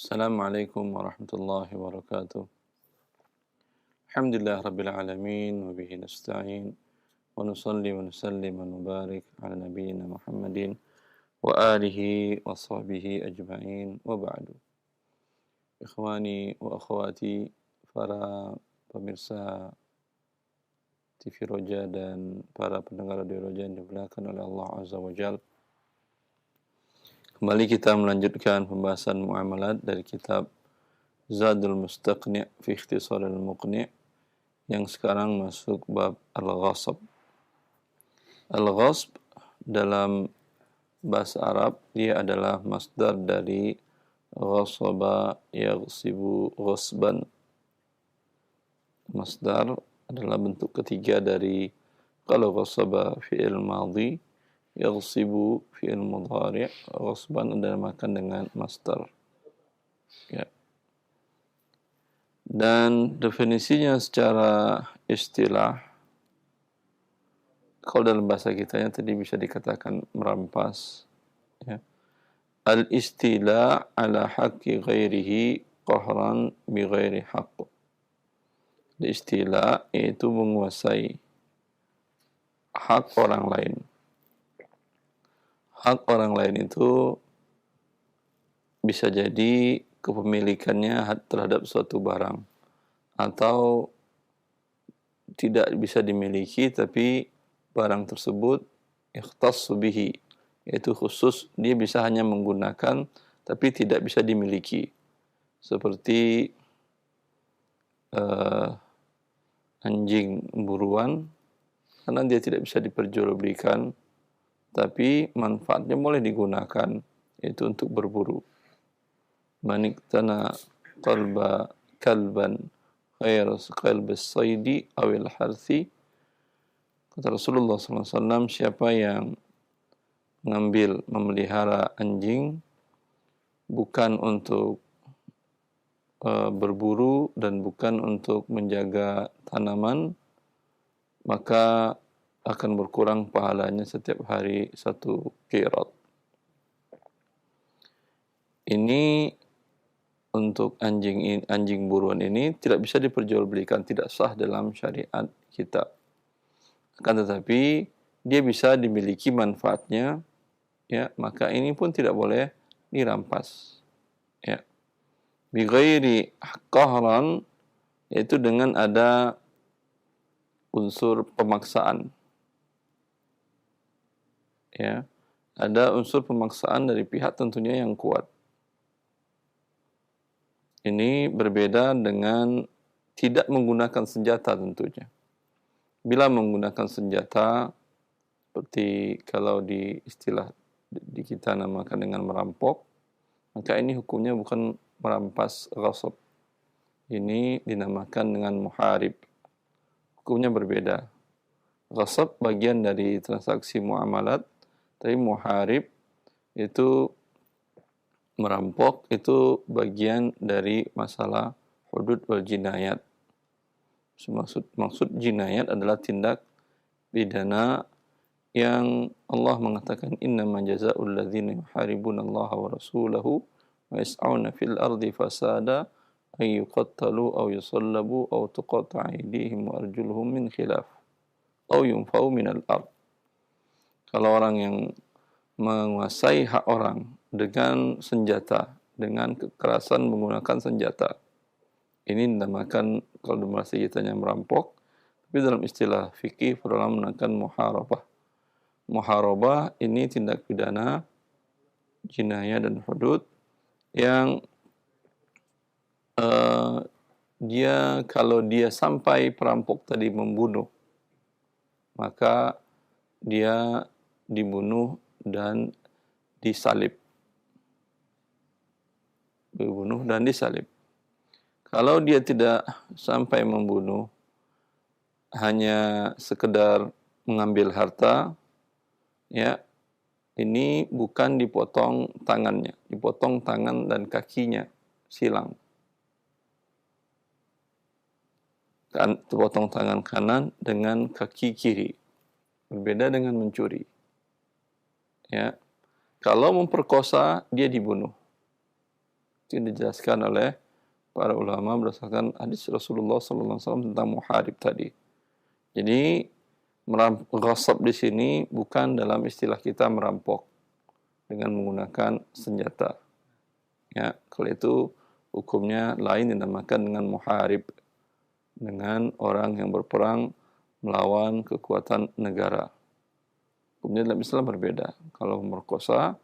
Assalamualaikum warahmatullahi wabarakatuh. Alhamdulillah rabbil alamin wa bihi nasta'in wa nusalli wa nusallim wa nubarik ala nabiyyina Muhammadin wa alihi wa sahbihi ajma'in wa ba'du. Ikhwani wa akhwati, para pemirsa TV Roja dan para pendengar Radio Roja yang dimuliakan oleh Allah Azza wa Jalla. Kembali kita melanjutkan pembahasan muamalat dari kitab Zadul Mustaqni' fi Ikhtisaril Muqni', yang sekarang masuk bab Al-Ghasab. Al-Ghasb dalam bahasa Arab dia adalah masdar dari ghasaba yaghsibu ghasban. Masdar adalah bentuk ketiga dari kalau ghasaba fi'il madhi, yaghsibu fi'il mudhari', ghasban dinamakan dengan masdar. Ya. Dan definisinya secara istilah, kalau dalam bahasa kitanya tadi bisa dikatakan merampas, ya. Al-istila ala haqqi ghairihi qahran bi ghairi haqq. Istila yaitu menguasai hak orang lain. Hak orang lain itu bisa jadi kepemilikannya terhadap suatu barang, atau tidak bisa dimiliki tapi barang tersebut ikhtassu bihi, yaitu khusus dia bisa hanya menggunakan tapi tidak bisa dimiliki, seperti anjing buruan, karena dia tidak bisa diperjualbelikan tapi manfaatnya boleh digunakan, yaitu untuk berburu. Maniktana qalba kalban khairu qalbis saidi awil harthi, kata Rasulullah SAW, siapa yang memelihara anjing bukan untuk berburu dan bukan untuk menjaga tanaman, maka akan berkurang pahalanya setiap hari 1 qirat. Ini untuk anjing buruan ini tidak bisa diperjualbelikan, tidak sah dalam syariat kita. Akan tetapi dia bisa dimiliki manfaatnya, ya, maka ini pun tidak boleh dirampas. Ya. Bi ghairi qahran, yaitu dengan ada unsur pemaksaan. Ya. Ada unsur pemaksaan dari pihak tentunya yang kuat. Ini berbeda dengan tidak menggunakan senjata tentunya. Bila menggunakan senjata, seperti kalau di istilah di kita namakan dengan merampok, maka ini hukumnya bukan merampas ghasab. Ini dinamakan dengan muharib. Hukumnya berbeda. Ghasab bagian dari transaksi muamalat, tapi muharib itu merampok, itu bagian dari masalah hudud wal jinayat. Maksud jinayat adalah tindak pidana yang Allah mengatakan innama jazaa'ul ladzina yuharibunallaha wa rasulahu wa yas'auna fil ardi fasada ay yuqattalu aw yusallabu aw tuqatta'a aydihim wa arjuluhum min khilaf aw yunfau minal ard. Kalau orang yang menguasai hak orang dengan senjata, dengan kekerasan menggunakan senjata, ini dinamakan kalau dalam bahasa kitanya merampok, tapi dalam istilah fikih ulama menggunakan muharabah. Muharabah ini tindak pidana jinayah dan hudud yang dia kalau dia sampai perampok tadi membunuh, maka dia dibunuh dan disalib. Dibunuh dan disalib. Kalau dia tidak sampai membunuh, hanya sekedar mengambil harta, ya, ini bukan dipotong tangannya, dipotong tangan dan kakinya, silang. Potong tangan kanan dengan kaki kiri. Berbeda dengan mencuri. Ya. Kalau memperkosa, dia dibunuh. Itu yang dijelaskan oleh para ulama berdasarkan hadis Rasulullah SAW tentang muharib tadi. Jadi ghasab di sini bukan dalam istilah kita merampok dengan menggunakan senjata. Ya, kalau itu hukumnya lain dinamakan dengan muharib, dengan orang yang berperang melawan kekuatan negara. Hukumnya dalam Islam berbeda. Kalau merkosa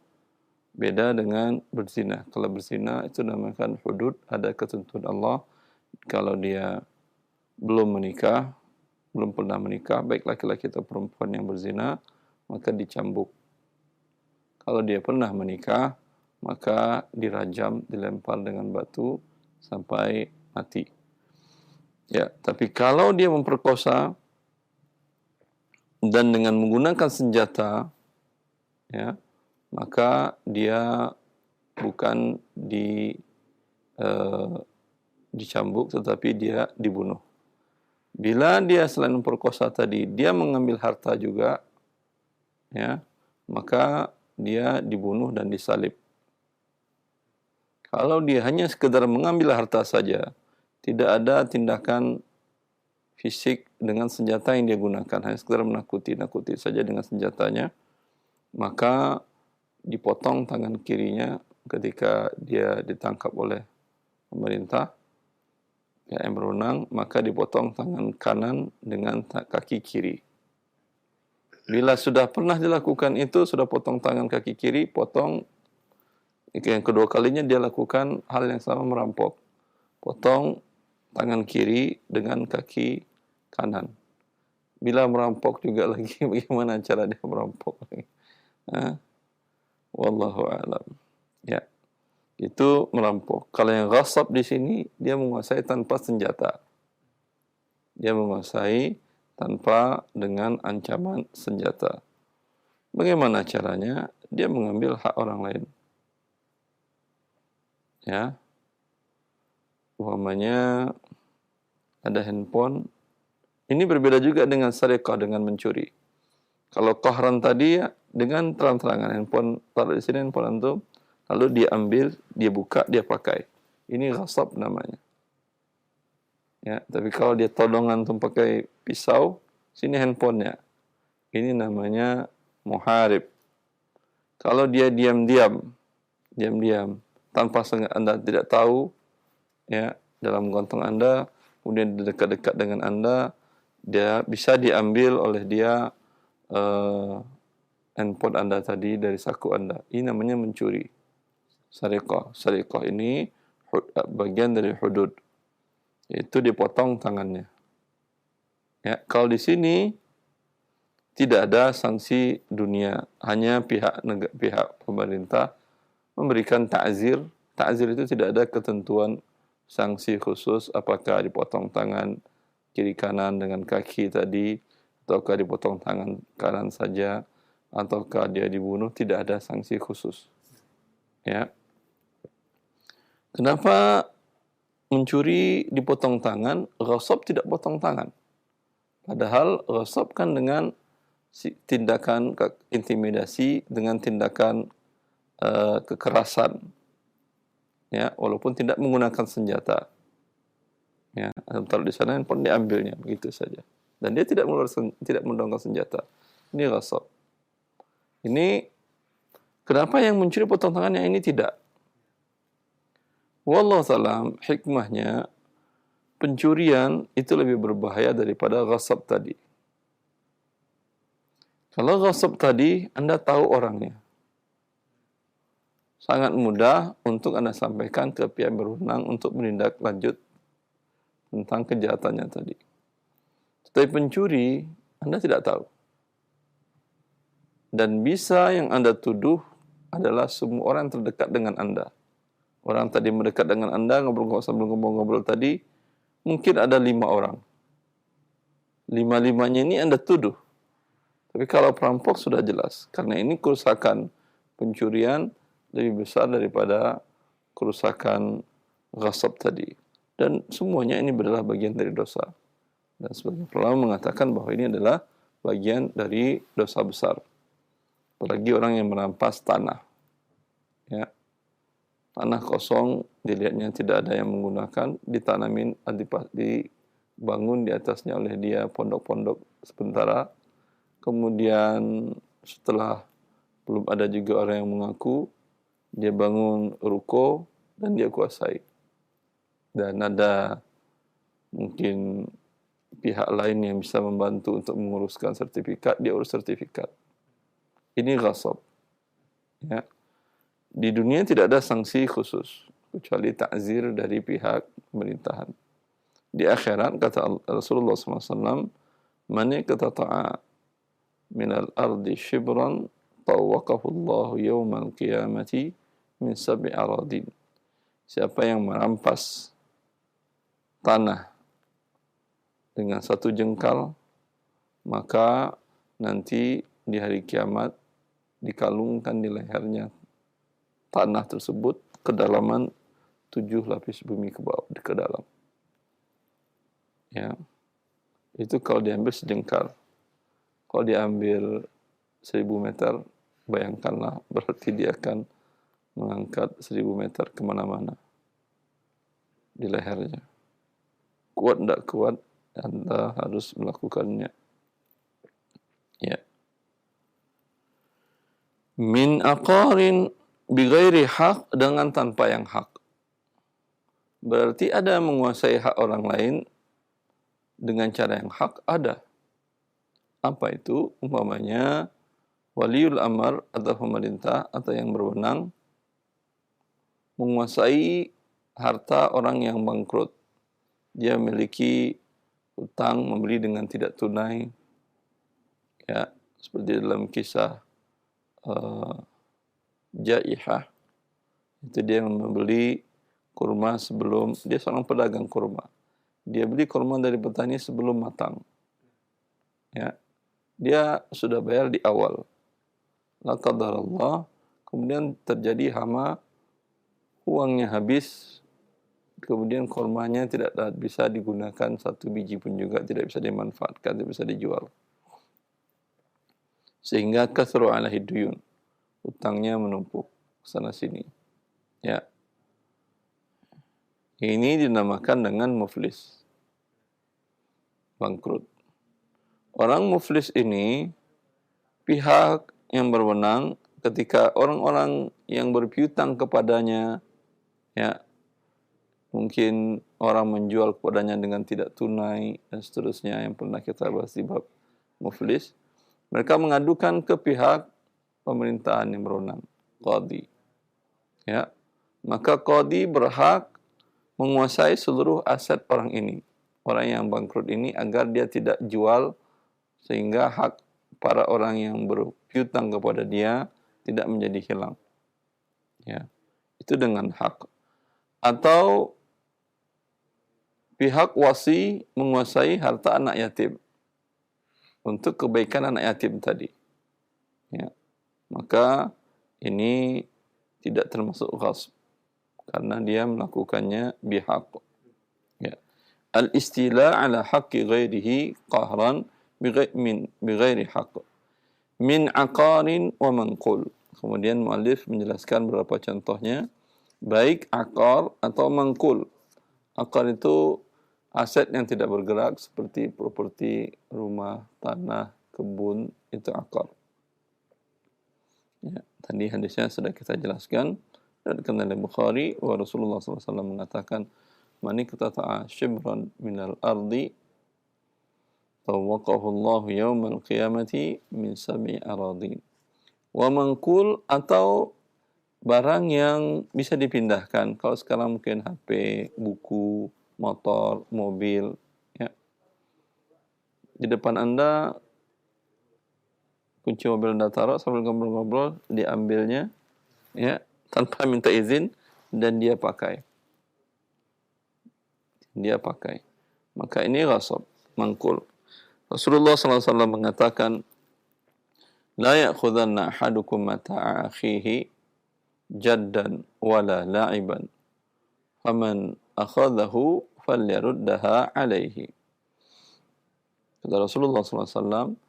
beda dengan berzina. Kalau berzina itu dinamakan hudud, ada ketentuan Allah. Kalau dia belum menikah, belum pernah menikah, baik laki-laki atau perempuan yang berzina, maka dicambuk. Kalau dia pernah menikah, maka dirajam, dilempar dengan batu sampai mati. Ya, tapi kalau dia memperkosa dan dengan menggunakan senjata, ya, maka dia bukan dicambuk, tetapi dia dibunuh. Bila dia selain memperkosa tadi, dia mengambil harta juga, ya, maka dia dibunuh dan disalib. Kalau dia hanya sekedar mengambil harta saja, tidak ada tindakan fisik dengan senjata yang dia gunakan, hanya sekedar menakuti saja dengan senjatanya, maka dipotong tangan kirinya ketika dia ditangkap oleh pemerintah yang berwenang, maka dipotong tangan kanan dengan kaki kiri. Bila sudah pernah dilakukan itu, sudah potong tangan kaki kiri, potong yang kedua kalinya dia lakukan hal yang sama, merampok. Potong tangan kiri dengan kaki kanan. Bila merampok juga lagi, bagaimana cara dia merampok lagi? Wallahu a'lam. Ya, itu merampok. Kalau yang ghasab di sini, dia menguasai tanpa senjata. Dia menguasai tanpa dengan ancaman senjata. Bagaimana caranya? Dia mengambil hak orang lain. Ya, umpamanya ada handphone. Ini berbeda juga dengan sariqah, dengan mencuri. Kalau qahran tadi ya, dengan terang-terangan, handphone taruh di sini, handphone antum, lalu dia ambil, dia buka, dia pakai. Ini ghasab namanya. Ya, tapi kalau dia todong antum pakai pisau, sini handphonenya. Ini namanya muharib. Kalau dia diam-diam, tanpa sengaja Anda tidak tahu, ya, dalam kantong Anda, kemudian dekat-dekat dengan Anda, dia bisa diambil oleh dia handphone Anda tadi dari saku Anda. Ini namanya mencuri. Sariqah. Sariqah ini bagian dari hudud. Itu dipotong tangannya. Ya, kalau di sini tidak ada sanksi dunia, hanya pihak pemerintah memberikan ta'zir. Ta'zir itu tidak ada ketentuan sanksi khusus, apakah dipotong tangan kiri kanan dengan kaki tadi, ataukah dipotong tangan kanan saja, ataukah dia dibunuh, tidak ada sanksi khusus. Ya. Kenapa mencuri dipotong tangan, ghasab tidak potong tangan? Padahal ghasab kan dengan tindakan intimidasi, dengan tindakan kekerasan. Ya, walaupun tidak menggunakan senjata. Ya, taruh di sana handphone diambilnya begitu saja. Dan dia tidak menggunakan senjata. Ini ghasab. Ini kenapa yang mencuri potong tangan, yang ini tidak? Wallahu a'lam, hikmahnya pencurian itu lebih berbahaya daripada ghasab tadi. Kalau ghasab tadi Anda tahu orangnya, sangat mudah untuk Anda sampaikan ke pihak berwenang untuk menindak lanjut tentang kejahatannya tadi. Tetapi pencuri, Anda tidak tahu. Dan bisa yang Anda tuduh adalah semua orang terdekat dengan Anda. Orang tadi mendekat dengan Anda, ngobrol-ngobrol tadi, mungkin ada 5 orang. 5-5-nya ini Anda tuduh. Tapi kalau perampok sudah jelas. Karena ini kerusakan pencurian lebih besar daripada kerusakan ghasab tadi. Dan semuanya ini adalah bagian dari dosa. Dan sebagian ulama mengatakan bahwa ini adalah bagian dari dosa besar. Apalagi orang yang merampas tanah. Ya. tanah kosong, dilihatnya tidak ada yang menggunakan, dibangun di atasnya oleh dia pondok-pondok sementara. Kemudian setelah belum ada juga orang yang mengaku, dia bangun ruko dan dia kuasai. Dan ada mungkin pihak lain yang bisa membantu untuk menguruskan sertifikat, dia urus sertifikat. Ini ghasab. Ya. Di dunia tidak ada sanksi khusus kecuali ta'zir dari pihak pemerintahan. Di akhirat kata Rasulullah SAW, "Man iqtata'a minal ardi shibran tawaqahu Allah yawmal qiyamati min sab'i aradin." Siapa yang merampas tanah dengan satu jengkal, maka nanti di hari kiamat dikalungkan di lehernya tanah tersebut kedalaman 7 lapis bumi ke bawah, ke dalam. Ya. Itu kalau diambil sejengkal. Kalau diambil 1000 meter, bayangkanlah berarti dia akan mengangkat 1000 meter kemana-mana di lehernya. Kuat tidak kuat, Anda harus melakukannya. Ya. Min aqarin bighairi haq, dengan tanpa yang hak. Berarti ada menguasai hak orang lain dengan cara yang hak, ada. Apa itu? Umpamanya waliul amr atau pemerintah atau yang berwenang menguasai harta orang yang bangkrut. Dia memiliki hutang, membeli dengan tidak tunai. Ya, seperti dalam kisah Jaihah. Itu dia membeli kurma sebelum, dia seorang pedagang kurma. Dia beli kurma dari petani sebelum matang. Ya. Dia sudah bayar di awal. La qadarallah, kemudian terjadi hama, uangnya habis, kemudian kurmanya tidak bisa digunakan, satu biji pun juga tidak bisa dimanfaatkan, tidak bisa dijual. Sehingga kathru alaihi duyun, hutangnya menumpuk sana sini. Ya. Ini dinamakan dengan muflis, bangkrut. Orang muflis ini pihak yang berwenang ketika orang-orang yang berpiutang kepadanya, ya, mungkin orang menjual kepadanya dengan tidak tunai dan seterusnya yang pernah kita bahas di bab muflis, mereka mengadukan ke pihak pemerintahan yang berwenang, qadhi. Ya, maka qadhi berhak menguasai seluruh aset orang ini, orang yang bangkrut ini, agar dia tidak jual, sehingga hak para orang yang berpiutang kepada dia tidak menjadi hilang. Ya, itu dengan hak. Atau pihak wasi menguasai harta anak yatim untuk kebaikan anak yatim tadi. Ya, maka ini tidak termasuk ghasb karena dia melakukannya bihaq. Ya. Al-istila ala haqqi ghairihi qahran bighairi haqq min aqarin wa manqul. Kemudian muallif menjelaskan beberapa contohnya, baik aqar atau manqul. Aqar itu aset yang tidak bergerak seperti properti rumah, tanah, kebun, itu aqar. Ya, tadi hadisnya sudah kita jelaskan dari Bukhari wa Rasulullah SAW mengatakan, "Man iqtata'a shibran minal ardi tawaqahu Allah yawmal qiyamati min sab'i aradin." Wa manqul, atau barang yang bisa dipindahkan. Kalau sekarang mungkin HP, buku, motor, mobil, ya. Di depan Anda kunci mobil Anda taruh, sambil ngobrol-ngobrol diambilnya, ya, tanpa minta izin, dan dia pakai. Maka ini ghasab, manqul. Rasulullah SAW mengatakan, "La ya'khudanna ahadukum mata'a akhihi jaddan wala la'iban. Faman akhadahu falyaruddaha alaihi." Kata Rasulullah SAW,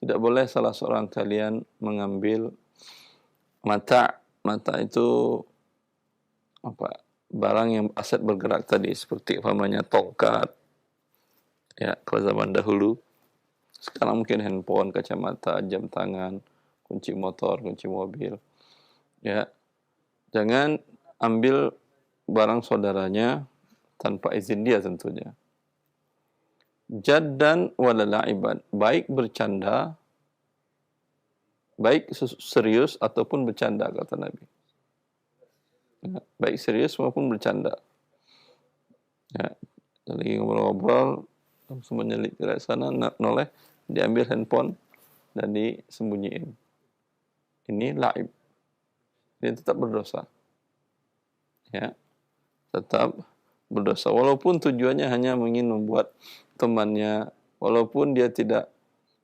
tidak boleh salah seorang kalian mengambil mata. Mata itu barang yang aset bergerak tadi, seperti umpamanya tongkat, ya kalau zaman dahulu. Sekarang mungkin handphone, kacamata, jam tangan, kunci motor, kunci mobil. Ya, jangan ambil barang saudaranya tanpa izin dia tentunya. Jaddan wala la'iban, baik bercanda, baik serius ataupun bercanda, kata Nabi. Ya, baik serius maupun bercanda. Ya, lagi ngobrol-ngobrol, langsung menyelit ke sana, noleh, diambil handphone dan disembunyiin. Ini la'ib. Dia tetap berdosa. Ya, tetap berdosa. Walaupun tujuannya hanya ingin membuat temannya, walaupun dia tidak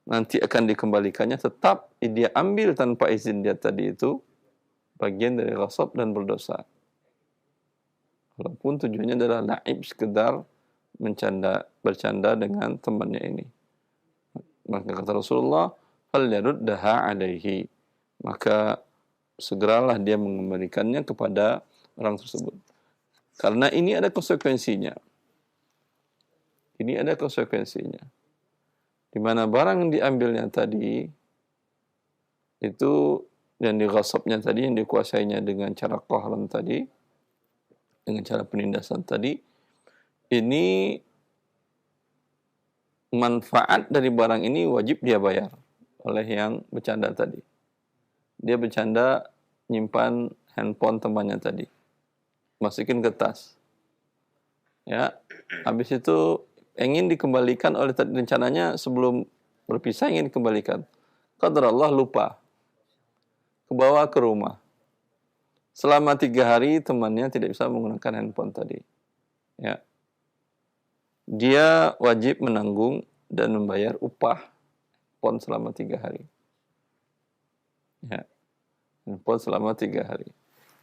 nanti akan dikembalikannya, tetap dia ambil tanpa izin dia tadi itu bagian dari ghasab dan berdosa. Walaupun tujuannya adalah la'ib, sekedar bercanda dengan temannya ini. Maka kata Rasulullah, falyaruddaha alaihi. Maka segeralah dia mengembalikannya kepada orang tersebut. Karena ini ada konsekuensinya. Ini ada konsekuensinya. Di mana barang yang diambilnya tadi, itu yang dighasabnya tadi, yang dikuasainya dengan cara qahran tadi, dengan cara penindasan tadi, ini manfaat dari barang ini wajib dia bayar oleh yang bercanda tadi. Dia bercanda nyimpan handphone temannya tadi, masukin ke tas. Ya, habis itu ingin dikembalikan oleh rencananya sebelum berpisah ingin dikembalikan. Qadarullah lupa, kebawa ke rumah. Selama 3 hari temannya tidak bisa menggunakan handphone tadi. Ya, dia wajib menanggung dan membayar upah handphone selama 3 hari. Ya, handphone selama 3 hari.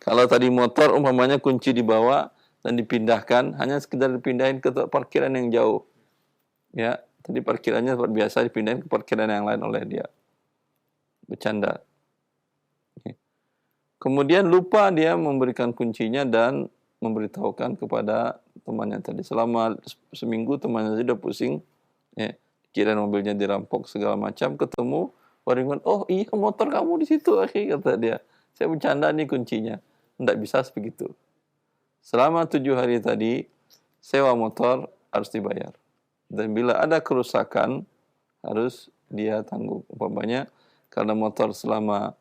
Kalau tadi motor umpamanya kunci dibawa dan dipindahkan, hanya sekedar dipindahin ke parkiran yang jauh. Ya, tadi parkirannya seperti biasa, dipindahin ke parkiran yang lain oleh dia. Bercanda. Kemudian lupa dia memberikan kuncinya dan memberitahukan kepada temannya tadi. Selama seminggu temannya sudah pusing, ya, kira mobilnya dirampok segala macam, ketemu waringan, oh iya motor kamu di situ, kata dia. Saya bercanda nih kuncinya. Tidak bisa sebegitu. Selama 7 hari tadi, sewa motor harus dibayar. Dan bila ada kerusakan, harus dia tanggung. Umpamanya, karena motor selama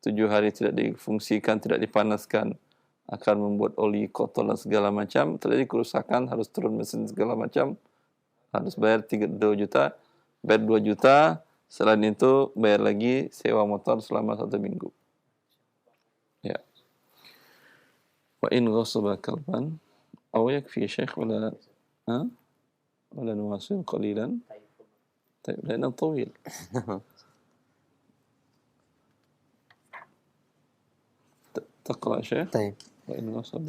7 hari tidak difungsikan, tidak dipanaskan, akan membuat oli kotor dan segala macam, terjadi kerusakan, harus turun mesin segala macam, harus bayar 2 juta, bayar 2 juta, selain itu bayar lagi sewa motor selama 1 minggu. Ya. Wa in ghasaba kalban aw yakfi syekh wala nuwasil qalilan. طيب لأنه طويل. تقرأ شيخ؟ طيب. وإن غصب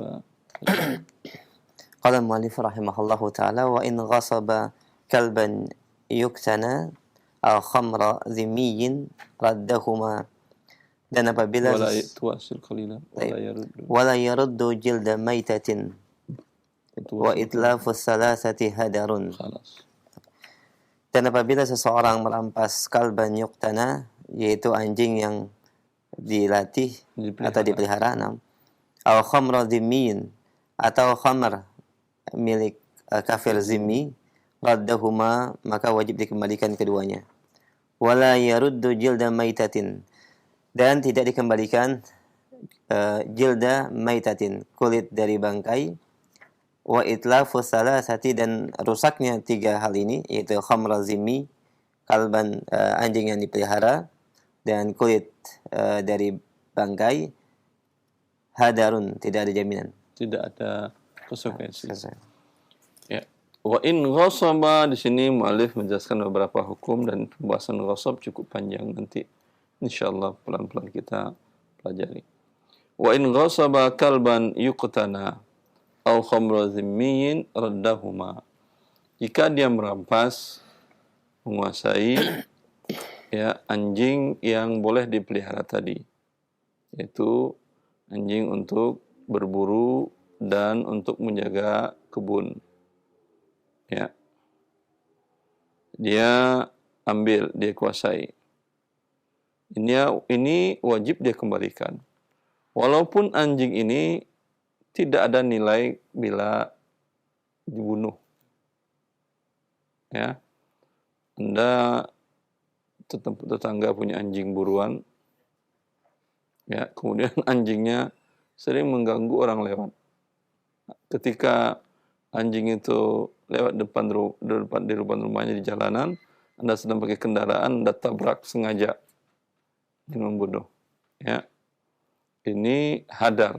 قال المؤلف رحمه الله تعالى: وإن غصب كلبا يقتنى أو خمر ذمي ردهما. Dan apabila tuwasil qalilan wala yaruddu jilda maitatin wa itlafu salasati hadarun. Dan apabila seseorang merampas kalban yuqtana, yaitu anjing yang dilatih atau dipelihara, atau khamra zimmiyin, atau khamr milik kafir zimmi, raddahuma, maka wajib dikembalikan keduanya. Wala yaruddu jilda maitatin, dan tidak dikembalikan jilda maitatin, kulit dari bangkai, wa itlafu salasati, dan rusaknya 3 hal ini, yaitu khamra zimmi, kalban anjing yang dipelihara, dan kulit dari bangkai, hadarun, tidak ada jaminan, tidak ada konsekuensi. Ya. Wa in ghasaba, di sini mu'alif menjelaskan beberapa hukum, dan pembahasan ghasab cukup panjang, nanti insyaallah pelan-pelan kita pelajari. Wa in ghasaba kalban yuqtana aw khamra zimmiyin raddahuma. Jika dia merampas, menguasai ya anjing yang boleh dipelihara tadi, yaitu anjing untuk berburu dan untuk menjaga kebun. Ya. Dia ambil, dia kuasai. Ini wajib dia kembalikan. Walaupun anjing ini tidak ada nilai bila dibunuh. Ya. Anda tetangga punya anjing buruan, ya, kemudian anjingnya sering mengganggu orang lewat. Ketika anjing itu lewat di depan rumahnya di jalanan, Anda sedang pakai kendaraan, Anda tabrak sengaja ingin membunuh. Ya. Ini hadar.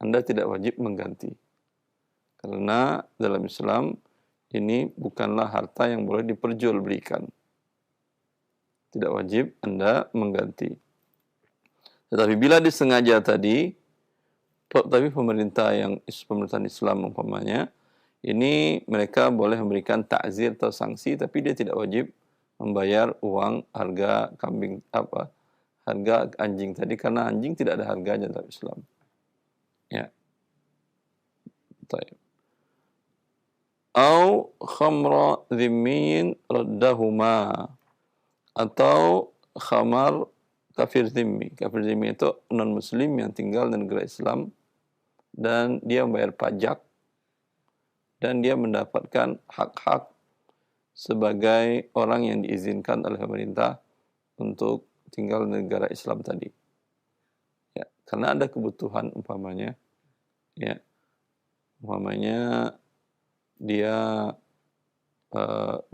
Anda tidak wajib mengganti. Karena dalam Islam ini bukanlah harta yang boleh diperjualbelikan. Tidak wajib Anda mengganti. Tetapi bila disengaja tadi, tapi pemerintahan Islam umpamanya, ini mereka boleh memberikan ta'zir atau sanksi, tapi dia tidak wajib membayar uang harga harga anjing tadi, karena anjing tidak ada harganya dalam Islam. Ya. Baik. Au khamra dhimmiyin raddahuma, atau khamar kafir zimmi. Kafir zimmi itu non-muslim yang tinggal di negara Islam dan dia membayar pajak dan dia mendapatkan hak-hak sebagai orang yang diizinkan oleh pemerintah untuk tinggal di negara Islam tadi. Ya, karena ada kebutuhan umpamanya, ya, umpamanya dia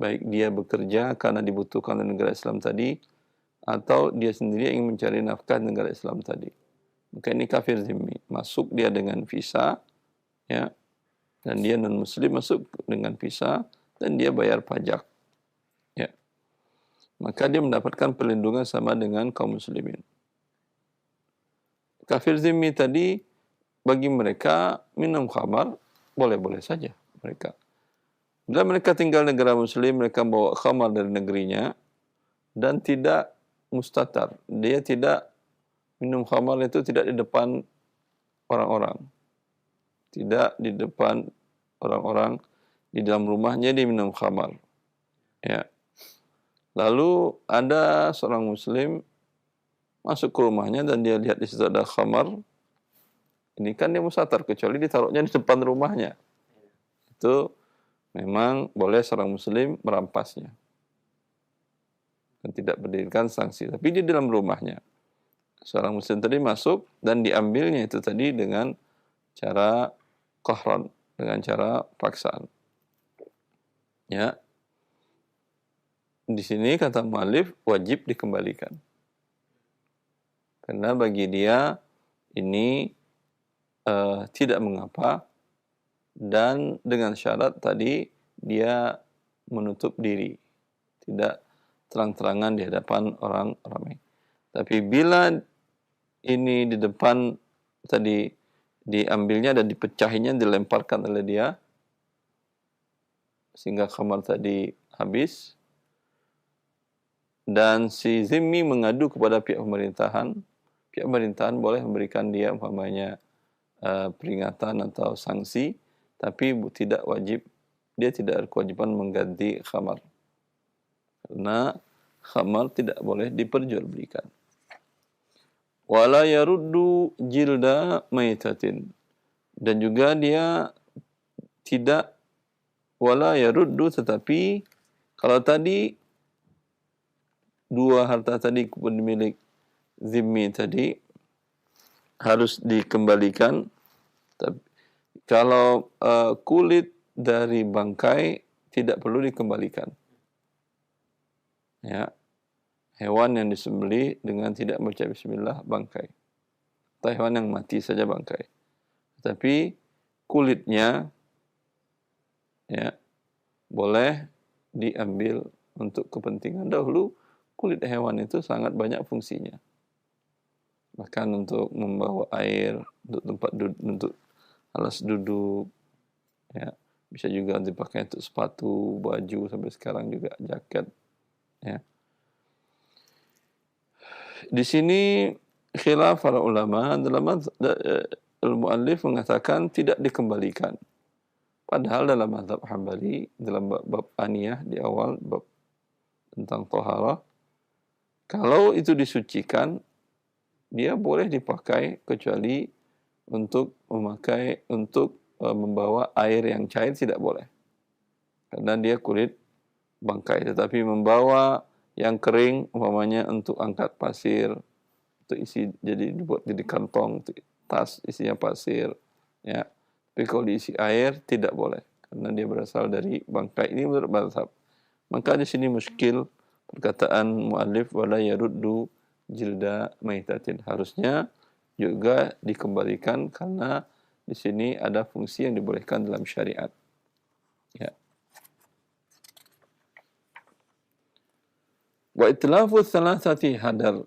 baik dia bekerja karena dibutuhkan di negara Islam tadi, atau dia sendiri ingin mencari nafkah di negara Islam tadi. Maka ini kafir zimmi. Masuk dia dengan visa, ya, dan dia non-muslim masuk dengan visa, dan dia bayar pajak. Ya. Maka dia mendapatkan perlindungan sama dengan kaum muslimin. Kafir zimmi tadi, bagi mereka minum khamar boleh-boleh saja mereka. Bila mereka tinggal negara muslim, mereka bawa khamar dari negerinya dan tidak mustatar. Dia tidak minum khamar itu tidak di depan orang-orang. Tidak di depan orang-orang, di dalam rumahnya dia minum khamar. Ya. Lalu ada seorang muslim masuk ke rumahnya dan dia lihat di situ ada khamar. Ini kan dia mustatar, kecuali ditaruhnya di depan rumahnya. Itu memang boleh seorang muslim merampasnya dan tidak berdirikan sanksi. Tapi di dalam rumahnya, seorang muslim tadi masuk dan diambilnya itu tadi dengan cara qahran, dengan cara paksaan. Ya. Di sini kata mu'allif wajib dikembalikan. Karena bagi dia ini tidak mengapa, dan dengan syarat tadi dia menutup diri, tidak terang-terangan di hadapan orang ramai. Tapi bila ini di depan tadi diambilnya dan dipecahinya, dilemparkan oleh dia sehingga khamar tadi habis, dan si zimmi mengadu kepada pihak pemerintahan boleh memberikan dia umpamanya peringatan atau sanksi, tapi tidak wajib, dia tidak berkewajiban mengganti khamar. Karena khamar tidak boleh diperjualbelikan. Wala yaruddu jilda maitatin. Dan juga dia tidak wala yaruddu, tetapi kalau tadi dua harta tadi milik zimmi tadi harus dikembalikan. Tapi kalau kulit dari bangkai tidak perlu dikembalikan. Ya. Hewan yang disembelih dengan tidak membaca bismillah bangkai. Atau hewan yang mati saja bangkai. Tapi kulitnya, ya, boleh diambil untuk kepentingan. Dahulu kulit hewan itu sangat banyak fungsinya. Bahkan untuk membawa air, untuk tempat duduk, untuk alas duduk, ya, bisa juga dipakai untuk sepatu, baju, sampai sekarang juga jaket, ya. Di sini khilaf para ulama dalam al-muallif mengatakan tidak dikembalikan. Padahal dalam mazhab Hambali, dalam bab aniyah di awal, bab tentang toharah, kalau itu disucikan, dia boleh dipakai kecuali untuk membawa air yang cair tidak boleh. Karena dia kulit bangkai. Tetapi membawa yang kering, umpamanya untuk angkat pasir, untuk isi, jadi dibuat jadi kantong, tas isinya pasir, ya. Tapi kalau diisi air tidak boleh karena dia berasal dari bangkai. Ini menurut mazhab. Maka di sini muskil perkataan muallif wala yaruddu jilda maitatin. Harusnya juga dikembalikan karena di sini ada fungsi yang dibolehkan dalam syariat. Ya. Wa itlafu thalathati hadar.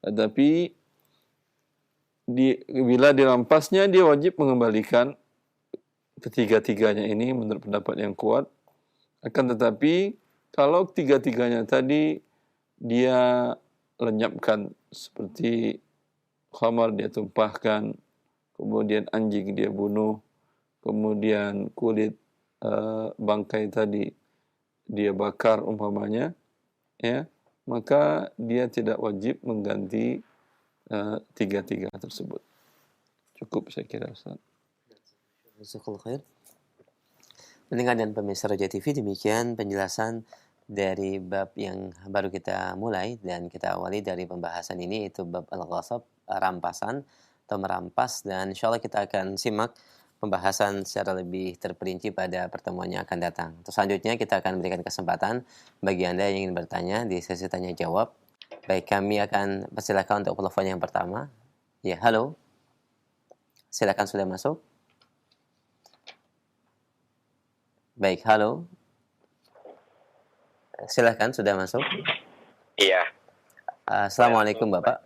Tetapi bila dirampasnya dia wajib mengembalikan ketiga-tiganya ini menurut pendapat yang kuat. Akan tetapi kalau tiga-tiganya tadi dia lenyapkan seperti khamar dia tumpahkan, kemudian anjing dia bunuh, kemudian kulit bangkai tadi dia bakar umpamanya, ya, maka dia tidak wajib mengganti tiga-tiga tersebut. Cukup saya kira, Ustaz. Jazakallahu khair. Pendengar dan pemirsa Roja TV, demikian penjelasan dari bab yang baru kita mulai dan kita awali dari pembahasan ini, yaitu bab al-ghasab, rampasan atau merampas, dan insyaallah kita akan simak pembahasan secara lebih terperinci pada pertemuan yang akan datang. Terus selanjutnya kita akan berikan kesempatan bagi Anda yang ingin bertanya di sesi tanya jawab. Baik, kami akan persilakan untuk telepon yang pertama. Ya, halo. Silakan, sudah masuk. Baik, halo. Silakan, sudah masuk. Iya. Assalamualaikum, Bapak.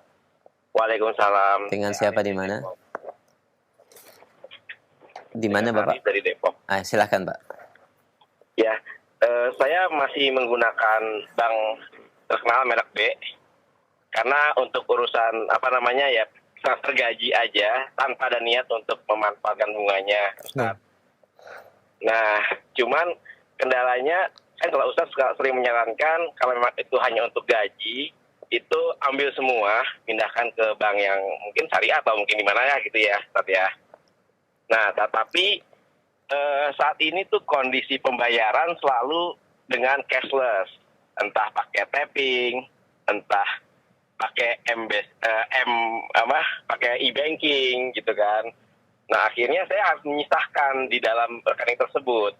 Waalaikumsalam. Dengan siapa di mana? Di mana, Bapak? Dari Depok. Silakan, Pak. Ya, saya masih menggunakan bank terkenal merek B. Karena untuk urusan ya transfer gaji aja tanpa ada niat untuk memanfaatkan bunganya, Ustaz. Nah, cuman kendalanya kan kalau Ustaz sering menyarankan kalau memang itu hanya untuk gaji, itu ambil semua, pindahkan ke bank yang mungkin syariah atau mungkin di mana ya gitu ya, Ustaz ya. Nah, tetapi saat ini tuh kondisi pembayaran selalu dengan cashless, entah pakai tapping, entah pakai pakai e-banking gitu kan. Nah, akhirnya saya harus menyisahkan di dalam rekening tersebut.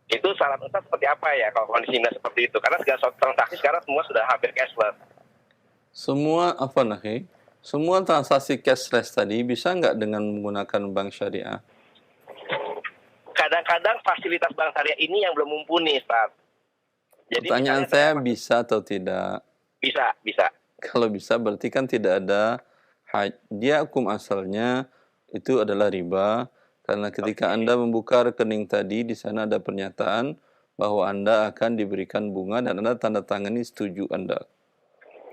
Itu saran Ustaz seperti apa ya kalau kondisinya seperti itu? Karena segala transaksi sekarang semua sudah hampir cashless. Semua transaksi cashless tadi bisa nggak dengan menggunakan bank syariah? Kadang-kadang fasilitas bank syariah ini yang belum mumpuni, Ustaz. Jadi pertanyaan saya bisa atau tidak? Bisa. Kalau bisa berarti kan tidak ada dia hukum asalnya itu adalah riba, karena ketika Anda membuka rekening tadi di sana ada pernyataan bahwa Anda akan diberikan bunga dan Anda tanda tangani setuju Anda.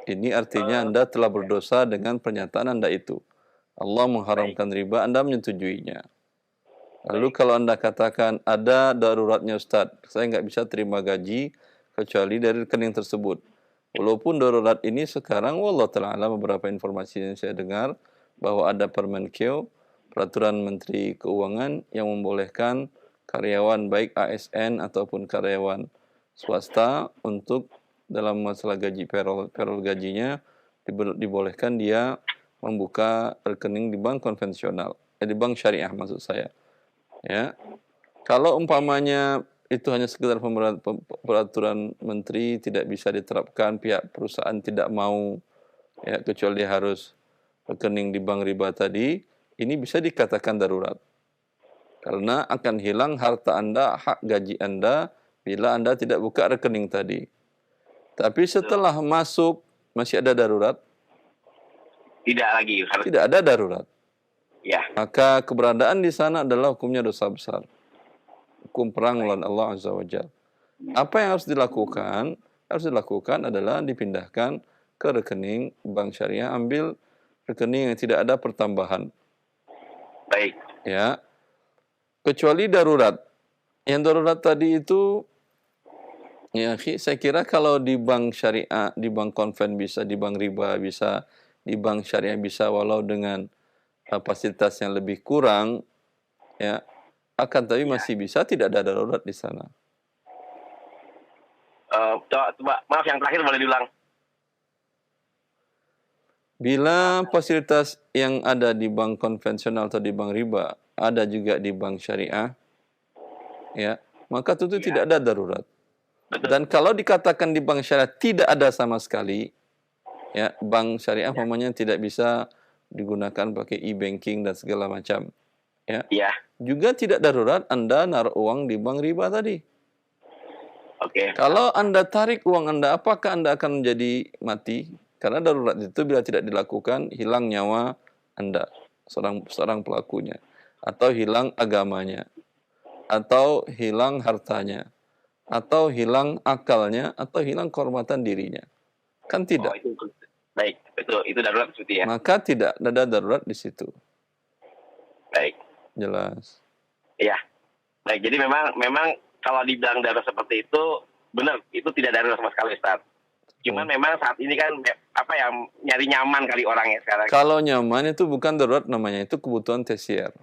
Ini artinya Anda telah berdosa dengan pernyataan Anda itu. Allah mengharamkan riba, Anda menyetujuinya. Lalu kalau Anda katakan ada daruratnya Ustaz, saya nggak bisa terima gaji kecuali dari rekening tersebut. Walaupun darurat ini sekarang wallahu ta'ala beberapa informasi yang saya dengar bahwa ada Permenkeu, Peraturan Menteri Keuangan yang membolehkan karyawan baik ASN ataupun karyawan swasta untuk dalam masalah gaji payroll gajinya dibolehkan dia membuka rekening di bank konvensional, di bank syariah maksud saya. Ya. Kalau umpamanya itu hanya sekedar peraturan menteri tidak bisa diterapkan, pihak perusahaan tidak mau, ya, kecuali dia harus rekening di bank riba tadi, ini bisa dikatakan darurat. Karena akan hilang harta Anda, hak gaji Anda bila Anda tidak buka rekening tadi. Tapi setelah masuk masih ada darurat? Tidak lagi. Tidak ada darurat. Ya. Maka keberadaan di sana adalah hukumnya dosa besar. Hukum perang melawan Allah Azza wa Jalla. Apa yang harus dilakukan? Harus dilakukan adalah dipindahkan ke rekening bank syariah, ambil rekening yang tidak ada pertambahan. Baik. Ya, kecuali darurat. Yang darurat tadi itu, ya, saya kira kalau di bank syariah, di bank konven bisa, di bank riba bisa, di bank syariah bisa, walau dengan fasilitas yang lebih kurang, ya, akan tapi masih bisa, tidak ada darurat di sana. Coba, maaf yang terakhir boleh diulang. Bila fasilitas yang ada di bank konvensional atau di bank riba ada juga di bank syariah, ya, maka tentu tidak ada darurat. Betul. Dan kalau dikatakan di bank syariah tidak ada sama sekali, ya, bank syariah umpamanya tidak bisa digunakan pakai e-banking dan segala macam, ya. Iya. Juga tidak darurat Anda naruh uang di bank riba tadi. Oke. Kalau Anda tarik uang Anda, apakah Anda akan menjadi mati? Karena darurat itu bila tidak dilakukan, hilang nyawa Anda, seorang pelakunya, atau hilang agamanya, atau hilang hartanya, atau hilang akalnya, atau hilang kehormatan dirinya. Kan tidak. Itu baik, betul. Itu darurat seperti ya. Maka tidak ada darurat di situ. Baik. Jelas. Iya. Baik, jadi memang kalau dibilang darurat seperti itu, benar, itu tidak darurat sama sekali, Ustaz. Cuman memang saat ini kan nyari nyaman kali orangnya sekarang. Kalau nyaman itu bukan darurat namanya, itu kebutuhan tersier.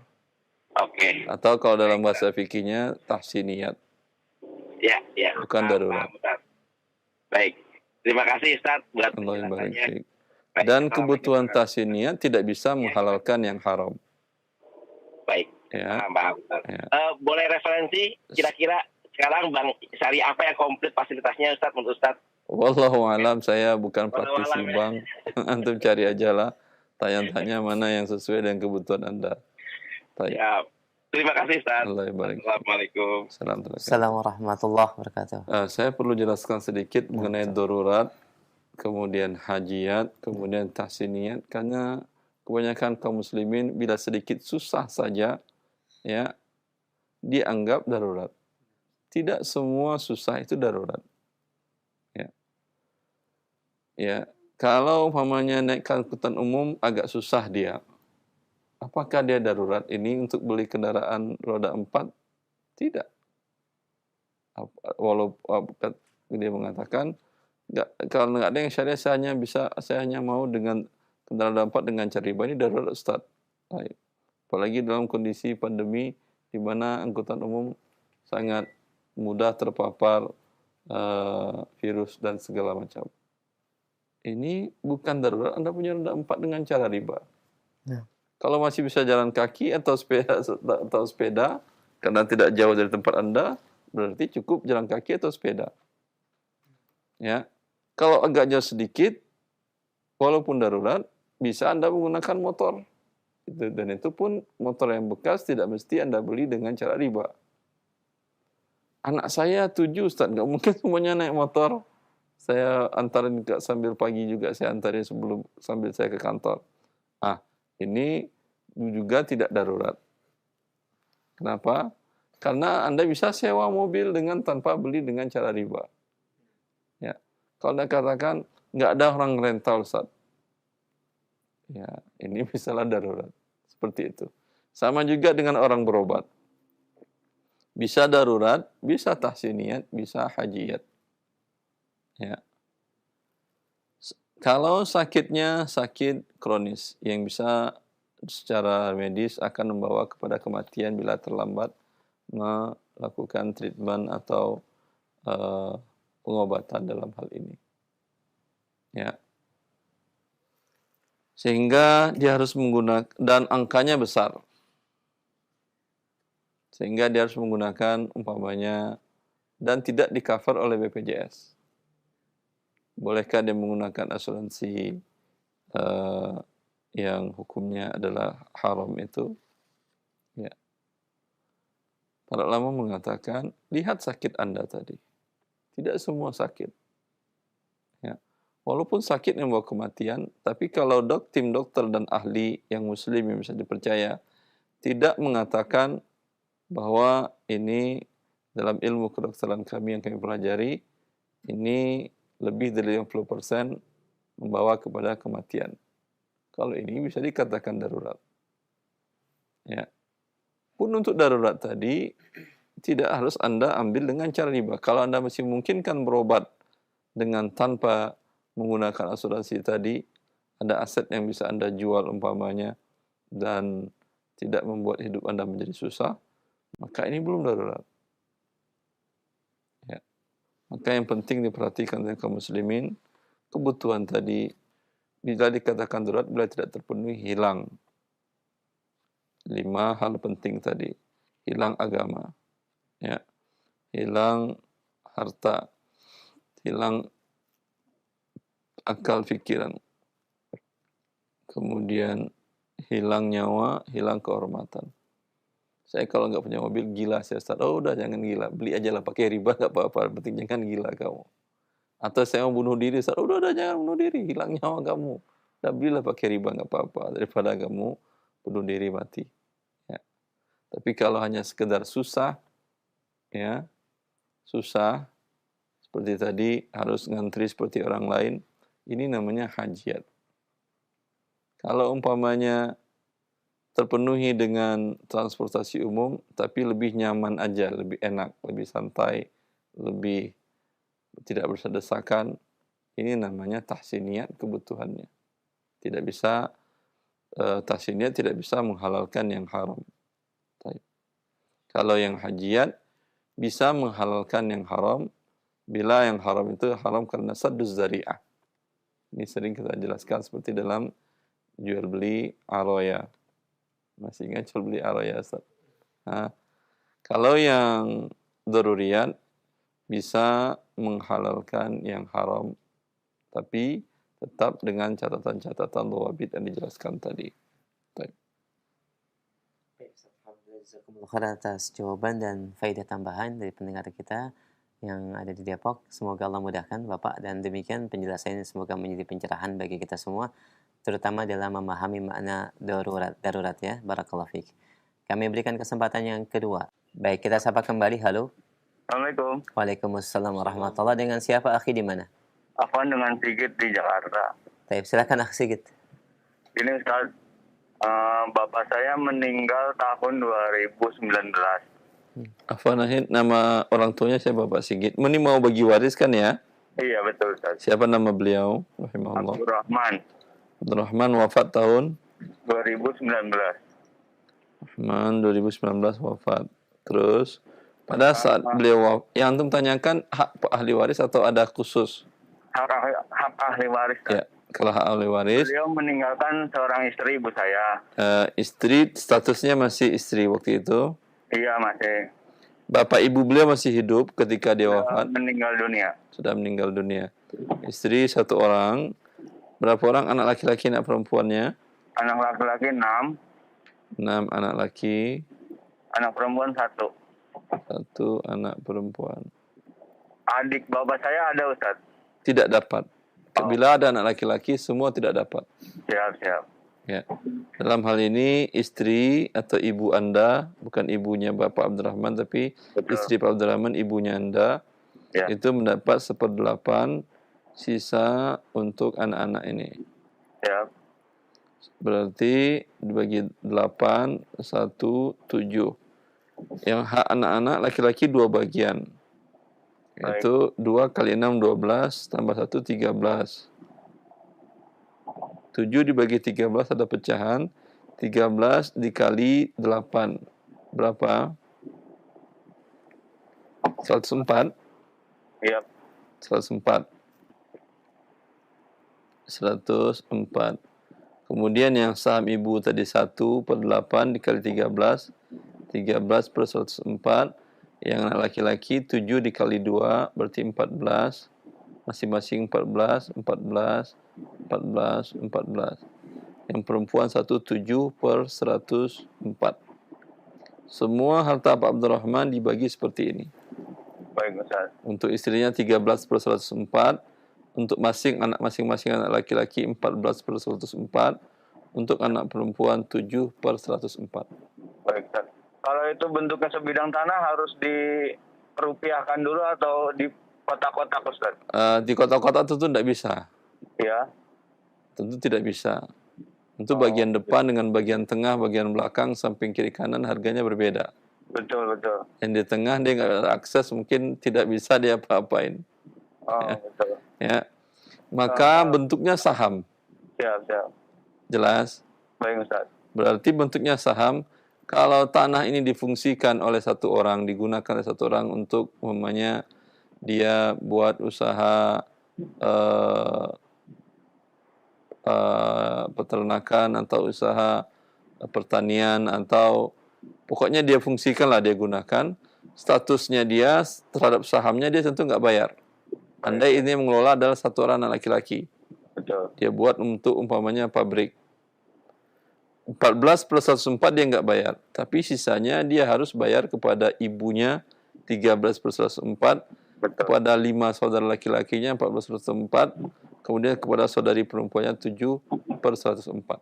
Oke. Atau kalau dalam bahasa fikihnya tahsiniyat. Ya. Bukan darurat. Baik. Terima kasih Ustaz buat penjelasannya. Dan kebutuhan tahsiniyat tidak bisa menghalalkan yang haram. Baik. Ya. Paham. Ya. Boleh referensi kira-kira sekarang bank syariah apa yang komplit fasilitasnya Ustaz menurut Ustaz? Wallahu alam, saya bukan praktisi bank. Antum cari aja lah. Tanya-tanya mana yang sesuai dengan kebutuhan Anda. Ya. Terima kasih Ustaz. Assalamualaikum. Assalamualaikum warahmatullahi wabarakatuh. Saya perlu jelaskan sedikit mengenai darurat, kemudian hajiyat, kemudian tahsiniyat, karena kebanyakan kaum muslimin bila sedikit susah saja, ya, dianggap darurat. Tidak semua susah itu darurat. Ya, kalau umpamanya naik angkutan umum agak susah dia, apakah dia darurat ini untuk beli kendaraan roda 4? Tidak. Walaupun dia mengatakan, kalau nggak ada yang syariah, saya hanya mau dengan kendaraan roda 4 dengan cara riba, ini darurat Ustaz. Apalagi dalam kondisi pandemi di mana angkutan umum sangat mudah terpapar virus dan segala macam. Ini bukan darurat Anda punya roda 4 dengan cara riba. Ya. Kalau masih bisa jalan kaki atau sepeda, karena tidak jauh dari tempat Anda, berarti cukup jalan kaki atau sepeda. Ya. Kalau agak jauh sedikit, walaupun darurat, bisa Anda menggunakan motor. Dan itu pun motor yang bekas tidak mesti Anda beli dengan cara riba. Anak saya 7 Ustaz, nggak mungkin semuanya naik motor. Saya antarin sambil pagi juga, saya antarin sambil saya ke kantor. Ini juga tidak darurat. Kenapa? Karena Anda bisa sewa mobil tanpa beli dengan cara riba. Ya. Kalau Anda katakan nggak ada orang rental, Ustaz. Ya, ini misalnya darurat. Seperti itu. Sama juga dengan orang berobat. Bisa darurat, bisa tahsiniyat, bisa hajiyat. Ya. Kalau sakitnya sakit kronis yang bisa secara medis akan membawa kepada kematian bila terlambat melakukan treatment atau pengobatan dalam hal ini. Ya. Sehingga dia harus menggunakan, dan angkanya besar. Sehingga dia harus menggunakan umpamanya dan tidak di-cover oleh BPJS. Bolehkah dia menggunakan asuransi yang hukumnya adalah haram itu? Ya. Para ulama mengatakan, lihat sakit Anda tadi. Tidak semua sakit. Ya. Walaupun sakit yang membawa kematian, tapi kalau tim dokter dan ahli yang muslim yang bisa dipercaya tidak mengatakan bahwa ini dalam ilmu kedokteran kami yang kami pelajari, ini lebih dari 50% membawa kepada kematian. Kalau ini bisa dikatakan darurat. Ya. Pun untuk darurat tadi tidak harus Anda ambil dengan cara riba. Kalau Anda masih memungkinkan berobat dengan tanpa menggunakan asuransi tadi, ada aset yang bisa Anda jual umpamanya dan tidak membuat hidup Anda menjadi susah, maka ini belum darurat. Ya. Maka yang penting diperhatikan oleh kaum muslimin, kebutuhan tadi bila dikatakan darurat, bila tidak terpenuhi hilang. 5 hal penting tadi. Hilang agama, ya, hilang harta, hilang akal fikiran, kemudian hilang nyawa, hilang kehormatan. Saya kalau nggak punya mobil gila saya start. Oh udah jangan gila, beli aja lah pakai riba nggak apa-apa, penting jangan gila kamu. Atau saya mau bunuh diri, start. Udah jangan bunuh diri, hilang nyawa kamu. Udah belilah pakai riba nggak apa-apa daripada kamu bunuh diri mati. Ya. Tapi kalau hanya sekedar susah, ya susah seperti tadi harus ngantri seperti orang lain, ini namanya hajiat. Kalau umpamanya terpenuhi dengan transportasi umum, tapi lebih nyaman aja, lebih enak, lebih santai, lebih tidak berdesakan, ini namanya tahsiniyat kebutuhannya. Tidak bisa, tahsiniyat tidak bisa menghalalkan yang haram. Kalau yang hajiat, bisa menghalalkan yang haram, bila yang haram itu haram karena sadduz zari'ah. Ini sering kita jelaskan seperti dalam jual beli aroya. Masih ingat jual beli aroya, Ustaz? Nah, kalau yang daruriyat bisa menghalalkan yang haram, tapi tetap dengan catatan-catatan dhawabit yang dijelaskan tadi. Baik. Alhamdulillah atas jawaban dan faedah tambahan dari pendengar kita yang ada di Depok. Semoga Allah mudahkan Bapak, dan demikian penjelasannya semoga menjadi pencerahan bagi kita semua, terutama dalam memahami makna darurat ya. Barakallahu fiik. Kami berikan kesempatan yang kedua. Baik, kita sapa kembali. Halo. Assalamualaikum. Waalaikumsalam warahmatullahi. Dengan siapa akhi di mana? Afwan dengan Sigit di Jakarta. Baik, silakan akhi Sigit. Ini Ustaz, bapak saya meninggal tahun 2019. Afanahin, nama orang tuanya siapa Pak Sigit? Ini mau bagi waris kan ya? Iya betul Ustaz. Siapa nama beliau? Rahimahullah. Abdurrahman wafat tahun 2019. Rahman 2019 wafat. Terus pada saat beliau yang antum tanyakan hak ahli waris atau ada khusus? Hak ahli waris. Ya, kalau hak ahli waris. Beliau meninggalkan seorang istri ibu saya. Istri statusnya masih istri waktu itu? Iya masih. Bapak ibu beliau masih hidup ketika dia wafat? Meninggal dunia. Sudah meninggal dunia. Istri 1 orang. Berapa orang anak laki-laki, anak perempuannya? Anak laki-laki 6. 6 anak laki. Anak perempuan 1. 1 anak perempuan. Adik bapak saya ada Ustaz? Tidak dapat. Bila ada anak laki-laki, semua tidak dapat. Siap. Ya. Dalam hal ini istri atau ibu Anda, bukan ibunya Bapak Abdurrahman, tapi Betul. istri Pak Abdurrahman, ibunya Anda, Ya. itu mendapat 1/8 sisa untuk anak-anak ini. Siap. Berarti dibagi 8, 1, 7. Yang hak anak-anak laki-laki 2 bagian. Baik. Itu 2 kali 6, 12, tambah 1, 13. 7 dibagi 13 ada pecahan. 13 dikali 8. Berapa? 104. Iya. 104. 104. Kemudian yang saham ibu tadi 1/8 dikali 13. 13 per 104. Yang anak laki-laki 7 dikali 2 berarti 14. Masing-masing 14. Yang perempuan 7 per 104. Semua harta Pak Abdurrahman dibagi seperti ini. Baik Ustaz. Untuk istrinya 13 per 104. Untuk masing-masing anak laki-laki 14 per 104. Untuk anak perempuan 7 per 104. Baik Ustaz. Kalau itu bentuknya sebidang tanah harus dirupiahkan dulu atau di kotak-kotak Ustaz? Di kota-kota tentu tidak bisa. Ya. Tentu tidak bisa. Untuk bagian depan dengan bagian tengah, bagian belakang, samping kiri kanan harganya berbeda. Betul, betul. Yang di tengah dia nggak ada akses, mungkin tidak bisa dia apa-apain. Oh, betul. Ya. Maka bentuknya saham. Siap, siap. Jelas? Baik, Ustaz. Berarti bentuknya saham. Kalau tanah ini difungsikan oleh satu orang, digunakan oleh satu orang untuk umpamanya dia buat usaha peternakan atau usaha pertanian atau pokoknya dia fungsikanlah, dia gunakan, statusnya dia terhadap sahamnya dia tentu nggak bayar. Andai ini mengelola adalah satu orang anak laki-laki. Betul. Dia buat untuk umpamanya pabrik. 14 plus 104 dia nggak bayar. Tapi sisanya dia harus bayar kepada ibunya 13 plus 104, Betul. kepada 5 saudara laki-lakinya 14 plus 104, kemudian kepada saudari perempuannya 7 per 104.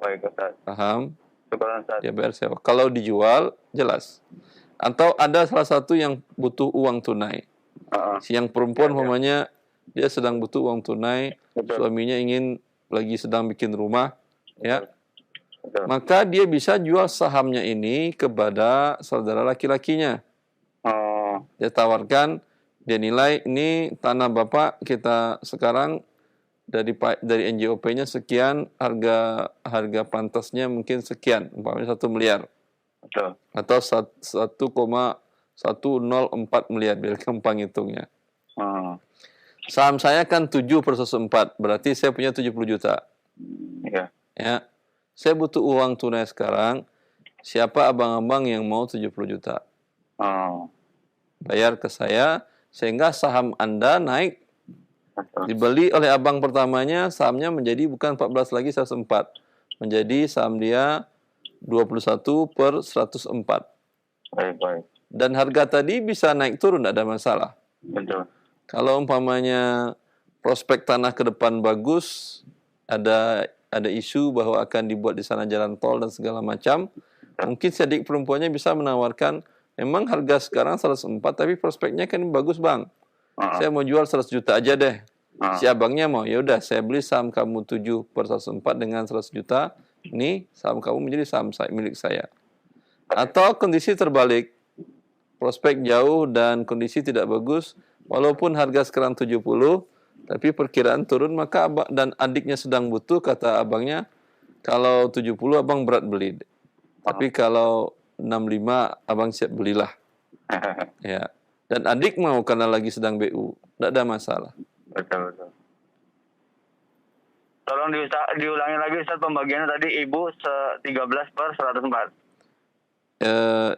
Baik, Ustaz. Paham? Syukur, Ustaz. Dia bayar siapa? Kalau dijual, jelas. Atau ada salah satu yang butuh uang tunai. Si yang perempuan umpamanya dia sedang butuh uang tunai, Betul. suaminya ingin lagi sedang bikin rumah, ya. Betul. Maka dia bisa jual sahamnya ini kepada saudara laki-lakinya. Oh, Dia tawarkan, dia nilai ini tanah Bapak kita sekarang dari NJOP-nya sekian, harga pantasnya mungkin sekian, umpamanya 1 miliar. betul. Atau 1,104 miliar, biar gampang hitungnya. Oh, Saham saya kan 7 per 104, berarti saya punya 70 juta. iya. Ya, saya butuh uang tunai sekarang. Siapa abang-abang yang mau 70 juta? Oh, Bayar ke saya, sehingga saham Anda naik. betul. Dibeli oleh abang pertamanya, sahamnya menjadi bukan 14 lagi 104. Menjadi saham dia 21 per 104. Baik, baik. Dan harga tadi bisa naik turun, tidak ada masalah. Betul. Kalau umpamanya prospek tanah ke depan bagus, ada isu bahwa akan dibuat di sana jalan tol dan segala macam, mungkin si adik perempuannya bisa menawarkan, memang harga sekarang 104, tapi prospeknya kan bagus bang. Saya mau jual 100 juta aja deh. Si abangnya mau, ya udah saya beli saham kamu 7 per 104 dengan 100 juta, ini saham kamu menjadi saham milik saya. Atau kondisi terbalik, prospek jauh dan kondisi tidak bagus, walaupun harga sekarang 70, tapi perkiraan turun, maka abang dan adiknya sedang butuh, kata abangnya, kalau 70 abang berat beli. Tapi kalau 65 abang siap belilah. Ya. Dan adik mau karena lagi sedang BU, tidak ada masalah. Betul, betul. Tolong diulangi lagi, Ustaz, pembagiannya tadi ibu 13 per 104.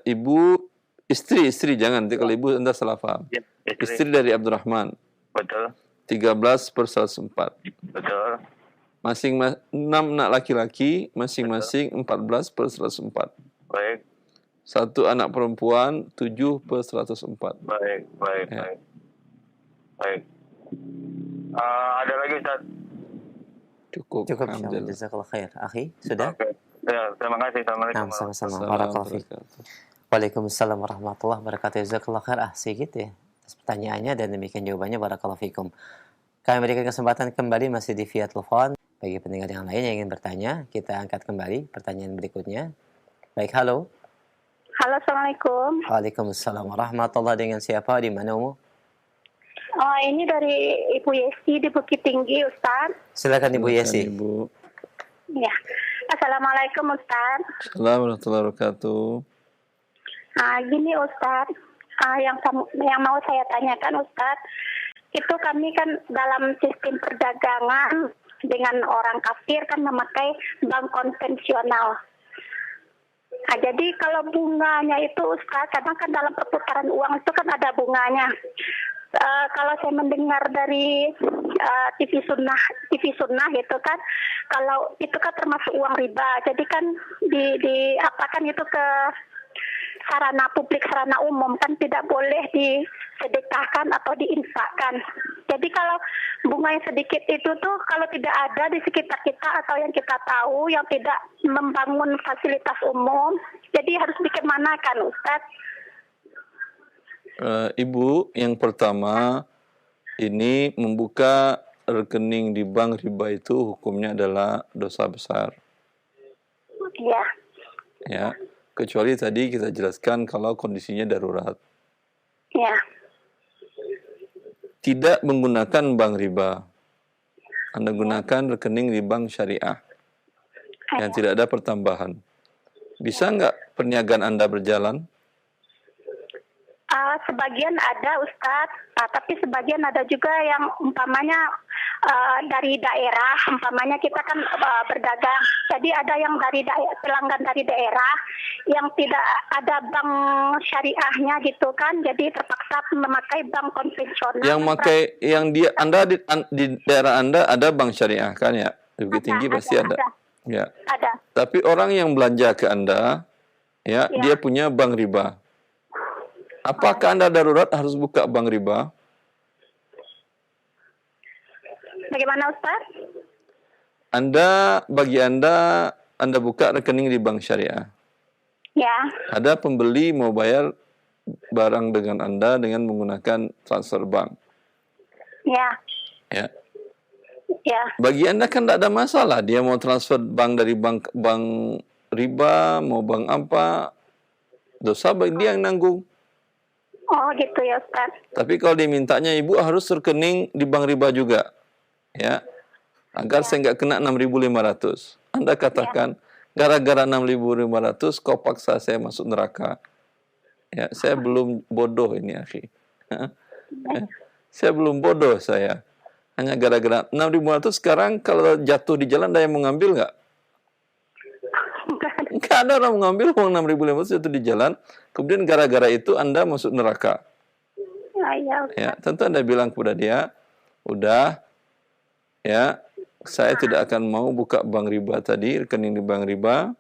Ibu, istri jangan, nanti kalau ibu Anda salah paham. Ya, Istri dari Abdurrahman, Betul, 13 per 104. betul. 6 anak laki-laki, masing-masing 14 per 104. Baik, Satu anak perempuan, 7 per 104. baik, baik, Ya. baik. Baik. Ada lagi, Ustaz? Cukup. Cukup, insyaallah. Alhamdulillah. Jazakallah khair. Akhi, sudah? Oke. Ya, terima kasih. Assalamualaikum. Nah, sama-sama. Assalamualaikum Barakallahu fiik. warahmatullahi wabarakatuh. Waalaikumsalam warahmatullahi wabarakatuh. Jazakallah khair. Sedikit ya atas pertanyaannya dan demikian jawabannya. Barakallahu fikum. Kami berikan kesempatan kembali masih di via telepon. Bagi pendengar yang lain yang ingin bertanya, kita angkat kembali pertanyaan berikutnya. Baik, halo. Halo, Assalamualaikum. Waalaikumsalam warahmatullahi. Dengan siapa? Di mana, Umu? Oh, ini dari Ibu Yesi di Bukit Tinggi, Ustaz. Silakan Ibu Silakan, Yesi. Ibu. Ya. Assalamualaikum, Ustaz. Assalamualaikum warahmatullahi wabarakatuh. Gini, Ustaz. Yang mau saya tanyakan, Ustaz, itu kami kan dalam sistem perdagangan dengan orang kafir kan memakai bank konvensional. Jadi kalau bunganya itu, Ustaz, kadang kan dalam perputaran uang itu kan ada bunganya. Kalau saya mendengar dari TV Sunnah itu kan, kalau itu kan termasuk uang riba. Jadi kan diapakan itu ke sarana publik, sarana umum, kan tidak boleh disedekahkan atau diinfakkan. Jadi kalau bunga yang sedikit itu tuh kalau tidak ada di sekitar kita atau yang kita tahu yang tidak membangun fasilitas umum, jadi harus bagaimanakan, Ustaz? Ibu, yang pertama, ini membuka rekening di bank riba itu hukumnya adalah dosa besar. Iya. Ya, kecuali tadi kita jelaskan kalau kondisinya darurat. Iya. Tidak menggunakan bank riba. Anda gunakan rekening di bank syariah yang tidak ada pertambahan. Bisa nggak perniagaan Anda berjalan? Sebagian ada Ustadz, tapi sebagian ada juga yang umpamanya dari daerah, umpamanya kita kan berdagang, jadi ada yang dari pelanggan dari daerah yang tidak ada bank syariahnya gitu kan, jadi terpaksa memakai bank konvensional. Yang memakai, yang Anda di daerah Anda ada bank syariah kan ya? Bukit Tinggi pasti ada. Ya. Ada. Tapi orang yang belanja ke Anda, ya, dia punya bank riba. Apakah Anda darurat harus buka bank riba? Bagaimana Ustaz? Bagi Anda buka rekening di bank syariah. Ya. Ada pembeli mau bayar barang dengan Anda dengan menggunakan transfer bank. Ya. Ya. Ya. Bagi Anda kan tidak ada masalah. Dia mau transfer bank dari bank riba, mau bank apa, dosa bagi dia yang nanggung. Oh gitu ya Ustaz. Tapi kalau dimintanya ibu harus rekening di bank riba juga, ya, agar saya nggak kena 6.500. Anda katakan gara-gara 6.500 kau paksa saya masuk neraka. Ya, saya belum bodoh ini akhi. Saya belum bodoh saya. Hanya gara-gara 6.500 sekarang kalau jatuh di jalan ada yang mau ngambil nggak? Nggak ada orang mengambil uang 6.500 jatuh di jalan. Kemudian gara-gara itu Anda masuk neraka. Ya, tentu Anda bilang kepada dia, udah, ya, saya tidak akan mau buka bank riba tadi, rekening di bank riba.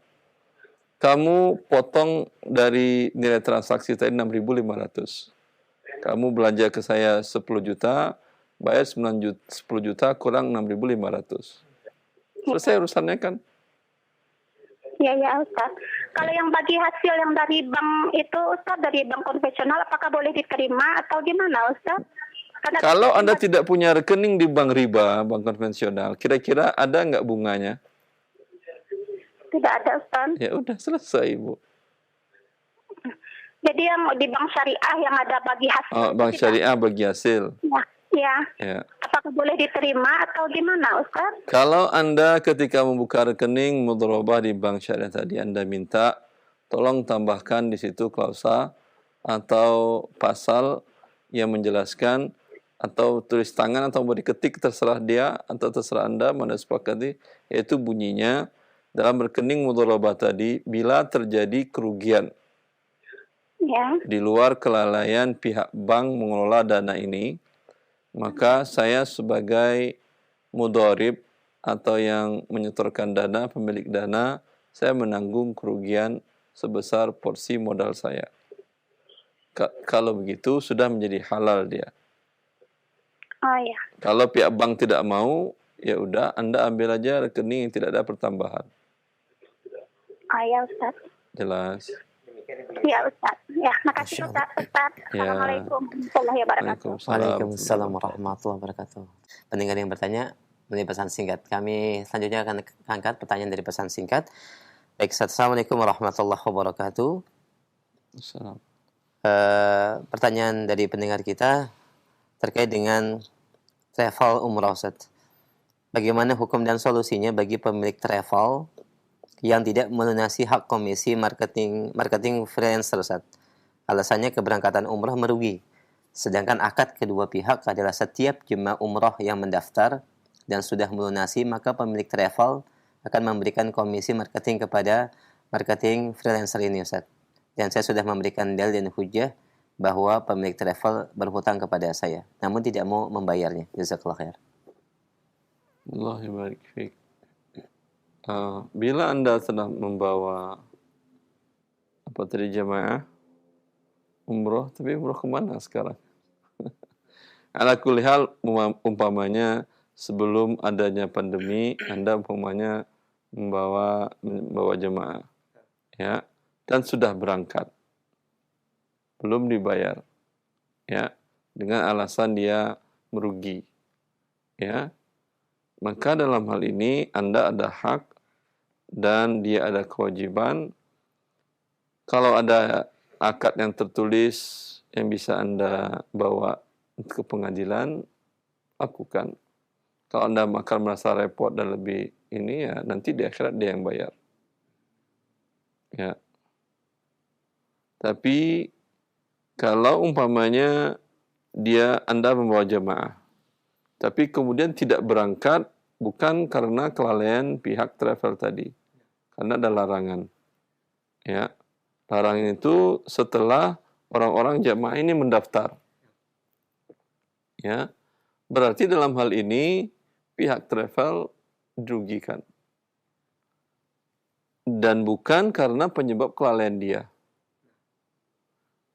Kamu potong dari nilai transaksi tadi 6.500. Kamu belanja ke saya 10 juta, bayar 10 juta kurang 6.500. Selesai urusannya kan? Ya Ustaz. Kalau yang bagi hasil yang dari bank itu Ustaz, dari bank konvensional, apakah boleh diterima atau gimana Ustaz? Kalau Anda tidak punya rekening di bank riba, bank konvensional, kira-kira ada nggak bunganya? Tidak ada Ustaz. Ya udah selesai Ibu. Jadi yang di bank syariah yang ada bagi hasil. Oh, bank syariah bagi hasil. Ya. Apakah boleh diterima atau gimana Ustaz? Kalau Anda ketika membuka rekening mudharabah di bank syariah tadi, Anda minta tolong tambahkan di situ klausa atau pasal yang menjelaskan, atau tulis tangan atau mau diketik, terserah dia atau terserah Anda mana sepakati, yaitu bunyinya dalam rekening mudharabah tadi, bila terjadi kerugian di luar kelalaian pihak bank mengelola dana ini, maka saya sebagai mudharib atau yang menyetorkan dana, pemilik dana, saya menanggung kerugian sebesar porsi modal saya. Kalau begitu sudah menjadi halal dia. Oh ya. Kalau pihak bank tidak mau, ya udah Anda ambil aja rekening yang tidak ada pertambahan. Ya Ustaz. Jelas. Ya Ustaz. Ya, makasih Ustaz. Assalamualaikum warahmatullahi wabarakatuh. Waalaikumsalam warahmatullahi wabarakatuh. Pendengar yang bertanya melalui pesan singkat. Kami selanjutnya akan angkat pertanyaan dari pesan singkat. Baik, Assalamualaikum warahmatullahi wabarakatuh. Assalamualaikum. Pertanyaan dari pendengar kita terkait dengan travel umrah, Ustaz. Bagaimana hukum dan solusinya bagi pemilik travel yang tidak melunasi hak komisi marketing freelancer, Ustaz? Alasannya keberangkatan umrah merugi. Sedangkan akad kedua pihak adalah setiap jemaah umrah yang mendaftar dan sudah melunasi, maka pemilik travel akan memberikan komisi marketing kepada marketing freelancer ini, Ustaz. Dan saya sudah memberikan dalil dan hujjah bahwa pemilik travel berhutang kepada saya, namun tidak mau membayarnya. Jazakallah khair. Allah barik fiik. Bila Anda sedang membawa jemaah umroh, tapi umroh kemana sekarang? Ala kulli hal, umpamanya sebelum adanya pandemi, Anda umpamanya membawa jemaah, ya, dan sudah berangkat, belum dibayar, ya, dengan alasan dia merugi, ya, maka dalam hal ini Anda ada hak dan dia ada kewajiban. Kalau ada akad yang tertulis yang bisa Anda bawa ke pengadilan, lakukan. Kalau Anda akan merasa repot dan lebih ini, ya nanti di akhirat dia yang bayar. Ya. Tapi kalau umpamanya Anda membawa jamaah, tapi kemudian tidak berangkat bukan karena kelalaian pihak travel tadi, karena ada larangan. Ya. Larangan itu setelah orang-orang jamaah ini mendaftar. Ya. Berarti dalam hal ini pihak travel dirugikan. Dan bukan karena penyebab kelalaian dia.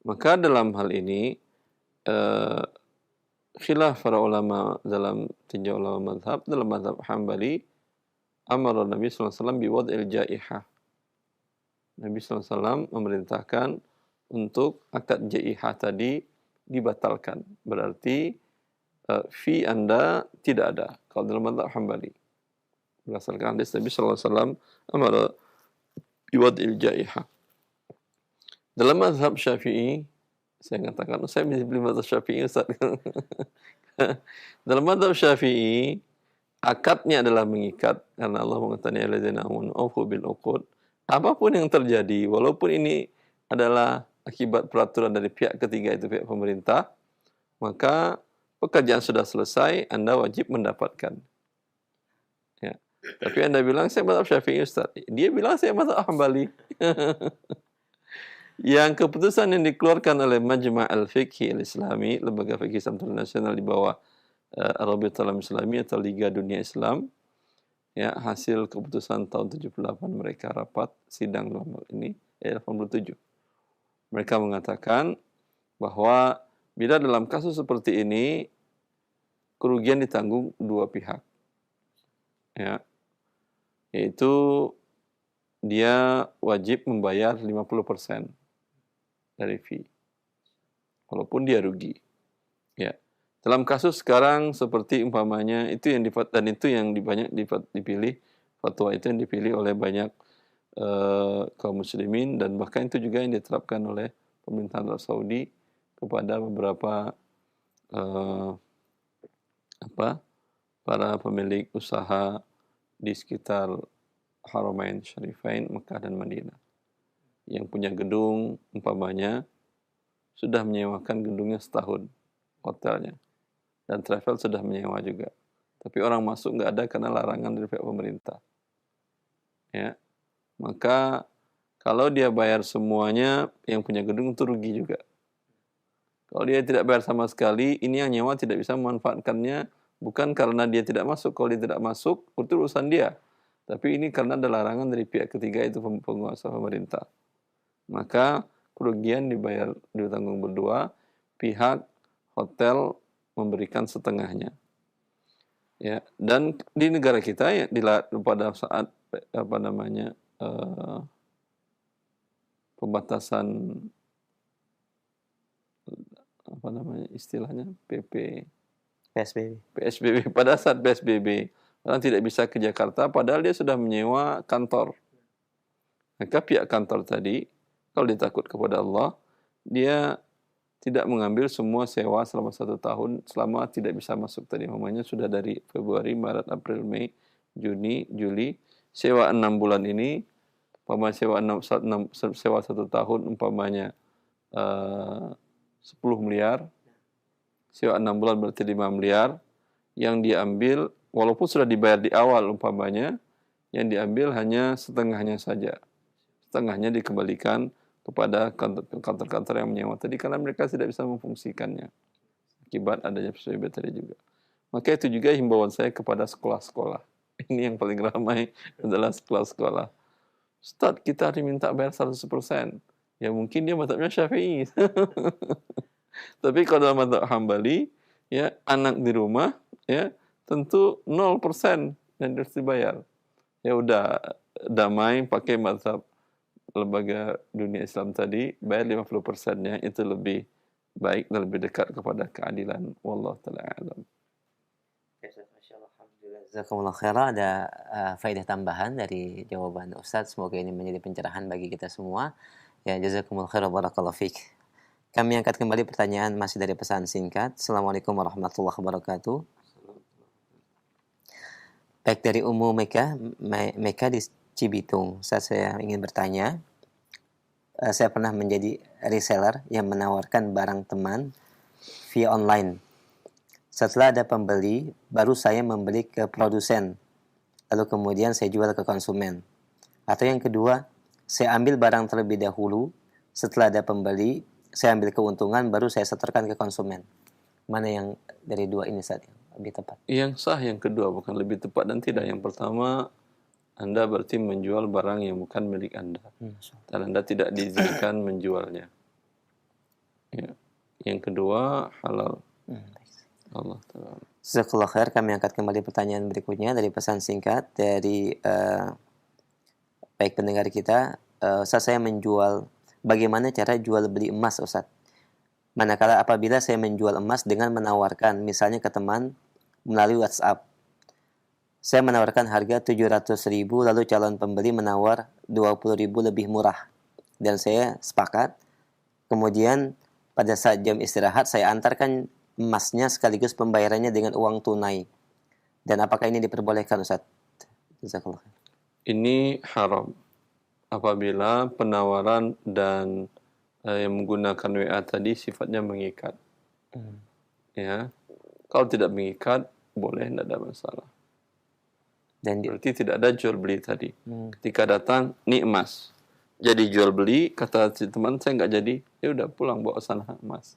Maka dalam hal ini khilaf para ulama dalam tinjau ulama mazhab, dalam mazhab Hambali, amara Nabi SAW biwad'il jaihah. Nabi SAW memerintahkan untuk akad jaihah tadi dibatalkan. Berarti fee Anda tidak ada. Kalau dalam mazhab Hambali, berdasarkan hadis Nabi SAW, amara biwad'il jaihah. Dalam mazhab Syafi'i, saya katakan, saya beli mazhab Syafi'i, Ustaz. Dalam mazhab Syafi'i, akadnya adalah mengikat, karena Allah mengatakan ya alladzina amanu awfu bil uqud. Apapun yang terjadi, walaupun ini adalah akibat peraturan dari pihak ketiga, itu pihak pemerintah, maka pekerjaan sudah selesai, Anda wajib mendapatkan. Ya. Tapi Anda bilang saya mazhab Syafi'i, Ustaz. Dia bilang saya mazhab Hambali. Yang keputusan yang dikeluarkan oleh Majma' al-Fiqhi al-Islami, lembaga fikih Islam internasional di bawah Rabitul Alam Islami atau Liga Dunia Islam, ya, hasil keputusan tahun 78 mereka rapat sidang dalam hal ini 87. Mereka mengatakan bahwa bila dalam kasus seperti ini kerugian ditanggung dua pihak. Ya. Yaitu dia wajib membayar 50% dari fee, walaupun dia rugi. Ya, dalam kasus sekarang seperti umpamanya itu yang dan itu yang banyak dipilih, fatwa itu yang dipilih oleh banyak kaum muslimin, dan bahkan itu juga yang diterapkan oleh pemerintahan Arab Saudi kepada beberapa para pemilik usaha di sekitar Haramain Syarifain, Mekah dan Madinah, yang punya gedung umpamanya sudah menyewakan gedungnya setahun, hotelnya, dan travel sudah menyewa juga, tapi orang masuk nggak ada karena larangan dari pihak pemerintah. Ya, maka kalau dia bayar semuanya, yang punya gedung itu rugi juga. Kalau dia tidak bayar sama sekali, ini yang nyewa tidak bisa memanfaatkannya, bukan karena dia tidak masuk. Kalau dia tidak masuk, itu urusan dia. Tapi ini karena ada larangan dari pihak ketiga, itu penguasa pemerintah. Maka kerugian ditanggung berdua, pihak hotel memberikan setengahnya. Ya, dan di negara kita ya, pada saat pembatasan istilahnya PSBB, pada saat PSBB orang tidak bisa ke Jakarta padahal dia sudah menyewa kantor. Maka pihak kantor tadi, kalau dia takut kepada Allah, dia tidak mengambil semua sewa selama 1 tahun, selama tidak bisa masuk tadi. Namanya sudah dari Februari, Maret, April, Mei, Juni, Juli, sewa 6 bulan ini, umpamanya sewa 1 tahun, umpamanya 10 miliar, sewa 6 bulan berarti 5 miliar, yang diambil, walaupun sudah dibayar di awal umpamanya, yang diambil hanya setengahnya saja. Setengahnya dikembalikan kepada kantor-kantor yang menyewa tadi, karena mereka tidak bisa memfungsikannya akibat adanya PSBB tadi juga. Maka itu juga himbauan saya kepada sekolah-sekolah. Ini yang paling ramai adalah sekolah-sekolah. Ustaz, kita diminta bayar 100%. Ya mungkin dia mazhabnya Syafi'i. Tapi kalau dalam mazhab Hambali, ya anak di rumah, ya tentu 0% yang harus dibayar. Ya udah damai pakai mazhab lembaga dunia Islam tadi, bayar 50%-nya, itu lebih baik dan lebih dekat kepada keadilan. Wallahu ta'ala a'lam. Alhamdulillah, Jazakumullah khairan, ada faedah tambahan dari jawaban Ustadz. Semoga ini menjadi pencerahan bagi kita semua. Ya, jazakumullah khairan, barakallahu fiik. Kami angkat kembali pertanyaan masih dari pesan singkat. Assalamualaikum warahmatullahi wabarakatuh. Baik, dari Ummu Meka di Cibitung. Saya ingin bertanya, saya pernah menjadi reseller yang menawarkan barang teman via online. Setelah ada pembeli, baru saya membeli ke produsen. Lalu kemudian saya jual ke konsumen. Atau yang kedua, saya ambil barang terlebih dahulu. Setelah ada pembeli, saya ambil keuntungan, baru saya setorkan ke konsumen. Mana yang dari dua ini saat yang lebih tepat? Yang sah yang kedua, bukan lebih tepat dan tidak. Yang pertama, Anda berarti menjual barang yang bukan milik Anda. Dan Anda tidak diizinkan menjualnya. Ya. Yang kedua, halal. Allah Ta'ala. Jazakallah khair. Kami angkat kembali pertanyaan berikutnya dari pesan singkat dari baik pendengar kita. Ustaz, saya menjual, bagaimana cara jual beli emas, Ustaz? Manakala apabila saya menjual emas dengan menawarkan misalnya ke teman melalui WhatsApp. Saya menawarkan harga 700.000, lalu calon pembeli menawar 20.000 lebih murah. Dan saya sepakat. Kemudian pada saat jam istirahat saya antarkan emasnya sekaligus pembayarannya dengan uang tunai. Dan apakah ini diperbolehkan, Ustaz? Jazakallah. Ini haram apabila penawaran dan yang menggunakan WA tadi sifatnya mengikat. Ya, kalau tidak mengikat boleh, tidak ada masalah. Dan berarti tidak ada jual beli tadi. Ketika datang, ini emas. Jadi jual beli, kata si teman saya nggak jadi, ya udah pulang bawa sana emas.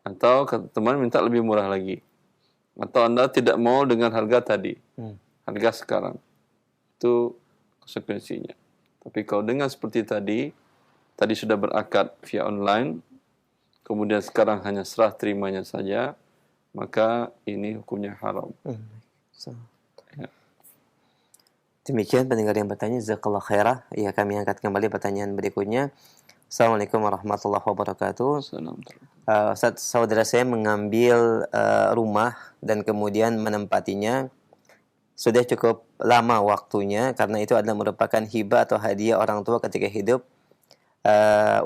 Atau teman minta lebih murah lagi. Atau Anda tidak mau dengan harga tadi. Harga sekarang. Itu konsekuensinya. Tapi kalau dengan seperti tadi sudah berakad via online, kemudian sekarang hanya serah terimanya saja, maka ini hukumnya haram. Ya. Demikian pendengar yang bertanya, jazakallah khairah. Ya, kami angkat kembali pertanyaan berikutnya. Assalamualaikum warahmatullahi wabarakatuh. Ustaz, saudara saya mengambil rumah dan kemudian menempatinya. Sudah cukup lama waktunya karena itu adalah merupakan hibah atau hadiah orang tua ketika hidup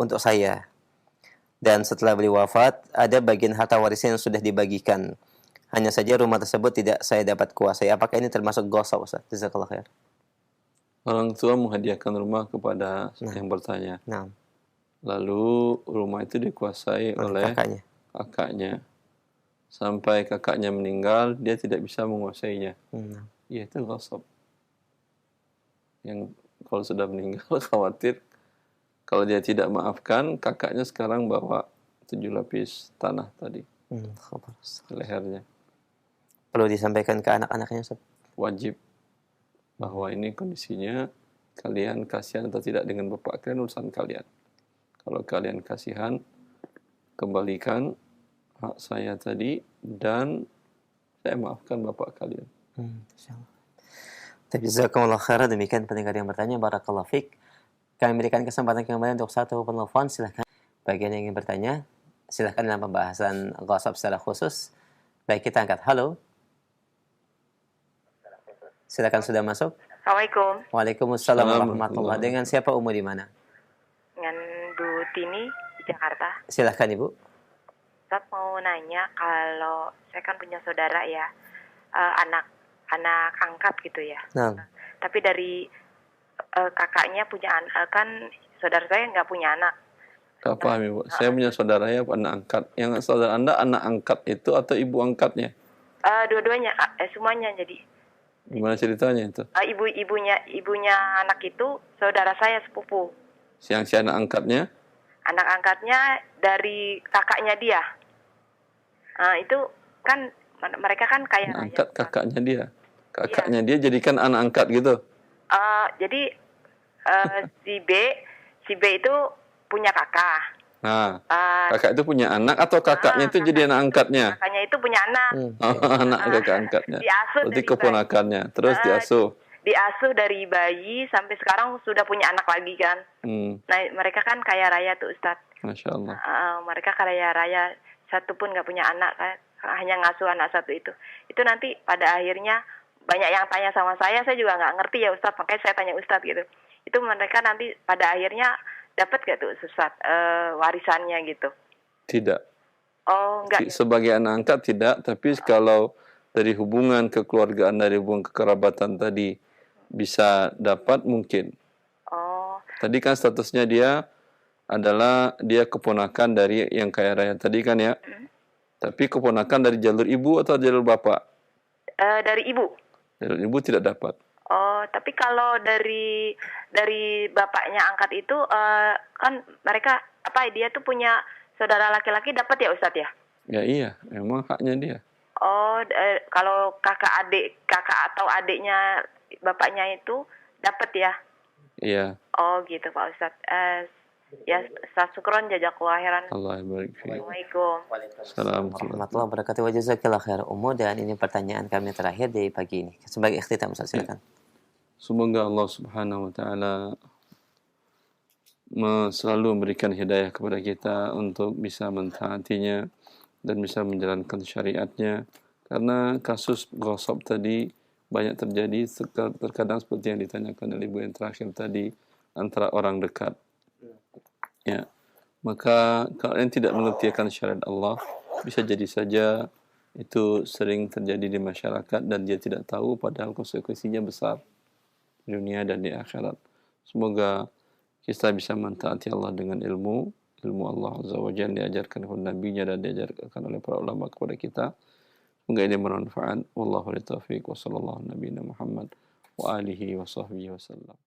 untuk saya. Dan setelah beliau wafat, ada bagian harta warisnya yang sudah dibagikan. Hanya saja rumah tersebut tidak saya dapat kuasai. Apakah ini termasuk ghasab, Ustaz? Jazakallah khair. Orang tua menghadiahkan rumah kepada yang bertanya. Lalu rumah itu dikuasai oleh kakaknya. Sampai kakaknya meninggal, dia tidak bisa menguasainya. Ya, itu ghasab. Yang kalau sudah meninggal khawatir kalau dia tidak maafkan, kakaknya sekarang bawa 7 lapis tanah tadi ke lehernya. Perlu disampaikan ke anak-anaknya, Ustaz? Wajib. Bahwa ini kondisinya, kalian kasihan atau tidak dengan bapak kalian, urusan kalian. Kalau kalian kasihan, kembalikan hak saya tadi dan saya maafkan bapak kalian. Jazakumullah khairan. Demikian pendengar yang bertanya, barakallahu fiik. Kami berikan kesempatan kembali untuk satu penelpon. Silahkan bagi yang ingin bertanya, silahkan dalam pembahasan ghasab secara khusus. Baik, kita angkat. Halo. Silakan, sudah masuk. Assalamualaikum. Waalaikumsalam warahmatullahi. Dengan siapa, Umu, di mana? Dengan Bu Tini di Jakarta. Silahkan, Ibu. Ustaz mau nanya, kalau saya kan punya saudara ya, anak angkat gitu ya. Tapi dari kakaknya punya anak, kan saudara saya nggak punya anak. Gak paham, Ibu. Saya punya saudara ya, anak angkat. Yang saudara Anda anak angkat itu atau ibu angkatnya? Dua-duanya, semuanya jadi. Gimana ceritanya itu? Ibunya anak itu saudara saya sepupu. Si anak angkatnya? Anak angkatnya dari kakaknya dia. Itu kan mereka kan kayak angkat kakaknya dia. Kakaknya dia jadikan anak angkat gitu. Jadi si B itu punya kakak. Nah, kakak itu punya anak atau kakaknya itu jadi anak angkatnya? Kakaknya itu punya anak. Anak kakak angkatnya. Diasuh berarti dari keponakannya. Terus diasuh. Diasuh dari bayi sampai sekarang sudah punya anak lagi kan. Nah, mereka kan kaya raya tuh, Ustadz. Masya Allah. Mereka kaya raya, satu pun nggak punya anak, hanya ngasuh anak satu itu. Itu nanti pada akhirnya banyak yang tanya sama saya juga nggak ngerti ya Ustadz, makanya saya tanya Ustadz gitu. Itu mereka nanti pada akhirnya dapat gak tuh Ustadz warisannya gitu? Tidak. Oh, enggak. Sebagai anak angkat tidak, tapi kalau dari hubungan kekeluargaan, dari hubungan kekerabatan tadi bisa dapat mungkin. Oh. Tadi kan statusnya dia adalah dia keponakan dari yang kaya raya tadi kan ya. Tapi keponakan dari jalur ibu atau jalur bapak? Dari ibu. Jalur ibu tidak dapat. Oh, tapi kalau dari bapaknya angkat itu kan mereka dia tuh punya saudara laki-laki dapat ya Ustadz ya? Ya iya, emang haknya dia. Oh, kalau kakak atau adiknya bapaknya itu dapat ya? Iya. Oh gitu Pak Ustadz. Ya, syukron jazakallahu khairan. Allah barik fiik. Assalamualaikum. Assalamualaikum warahmatullahi wabarakatuh. Wa jazakallahu khairan Ummu, dan ini pertanyaan kami terakhir di pagi ini. Sebagai ikhtitam Ustaz, silakan. Semoga Allah Subhanahu wa taala selalu memberikan hidayah kepada kita untuk bisa mentaatinya dan bisa menjalankan syariatnya, karena kasus ghasab tadi banyak terjadi terkadang seperti yang ditanyakan oleh ibu yang terakhir tadi antara orang dekat. Ya, maka kalau yang tidak mengerti akan syariat Allah, bisa jadi saja itu sering terjadi di masyarakat dan dia tidak tahu, padahal konsekuensinya besar di dunia dan di akhirat. Semoga kita bisa mentaati Allah dengan ilmu Allah Azza wa Jalla diajarkan oleh Nabi-Nya dan diajarkan oleh para ulama kepada kita. Semoga ini bermanfaat. Wallahu a'lam. Wa sallallahu nabiyana Muhammad wa alihi wa sahbihi wasallam.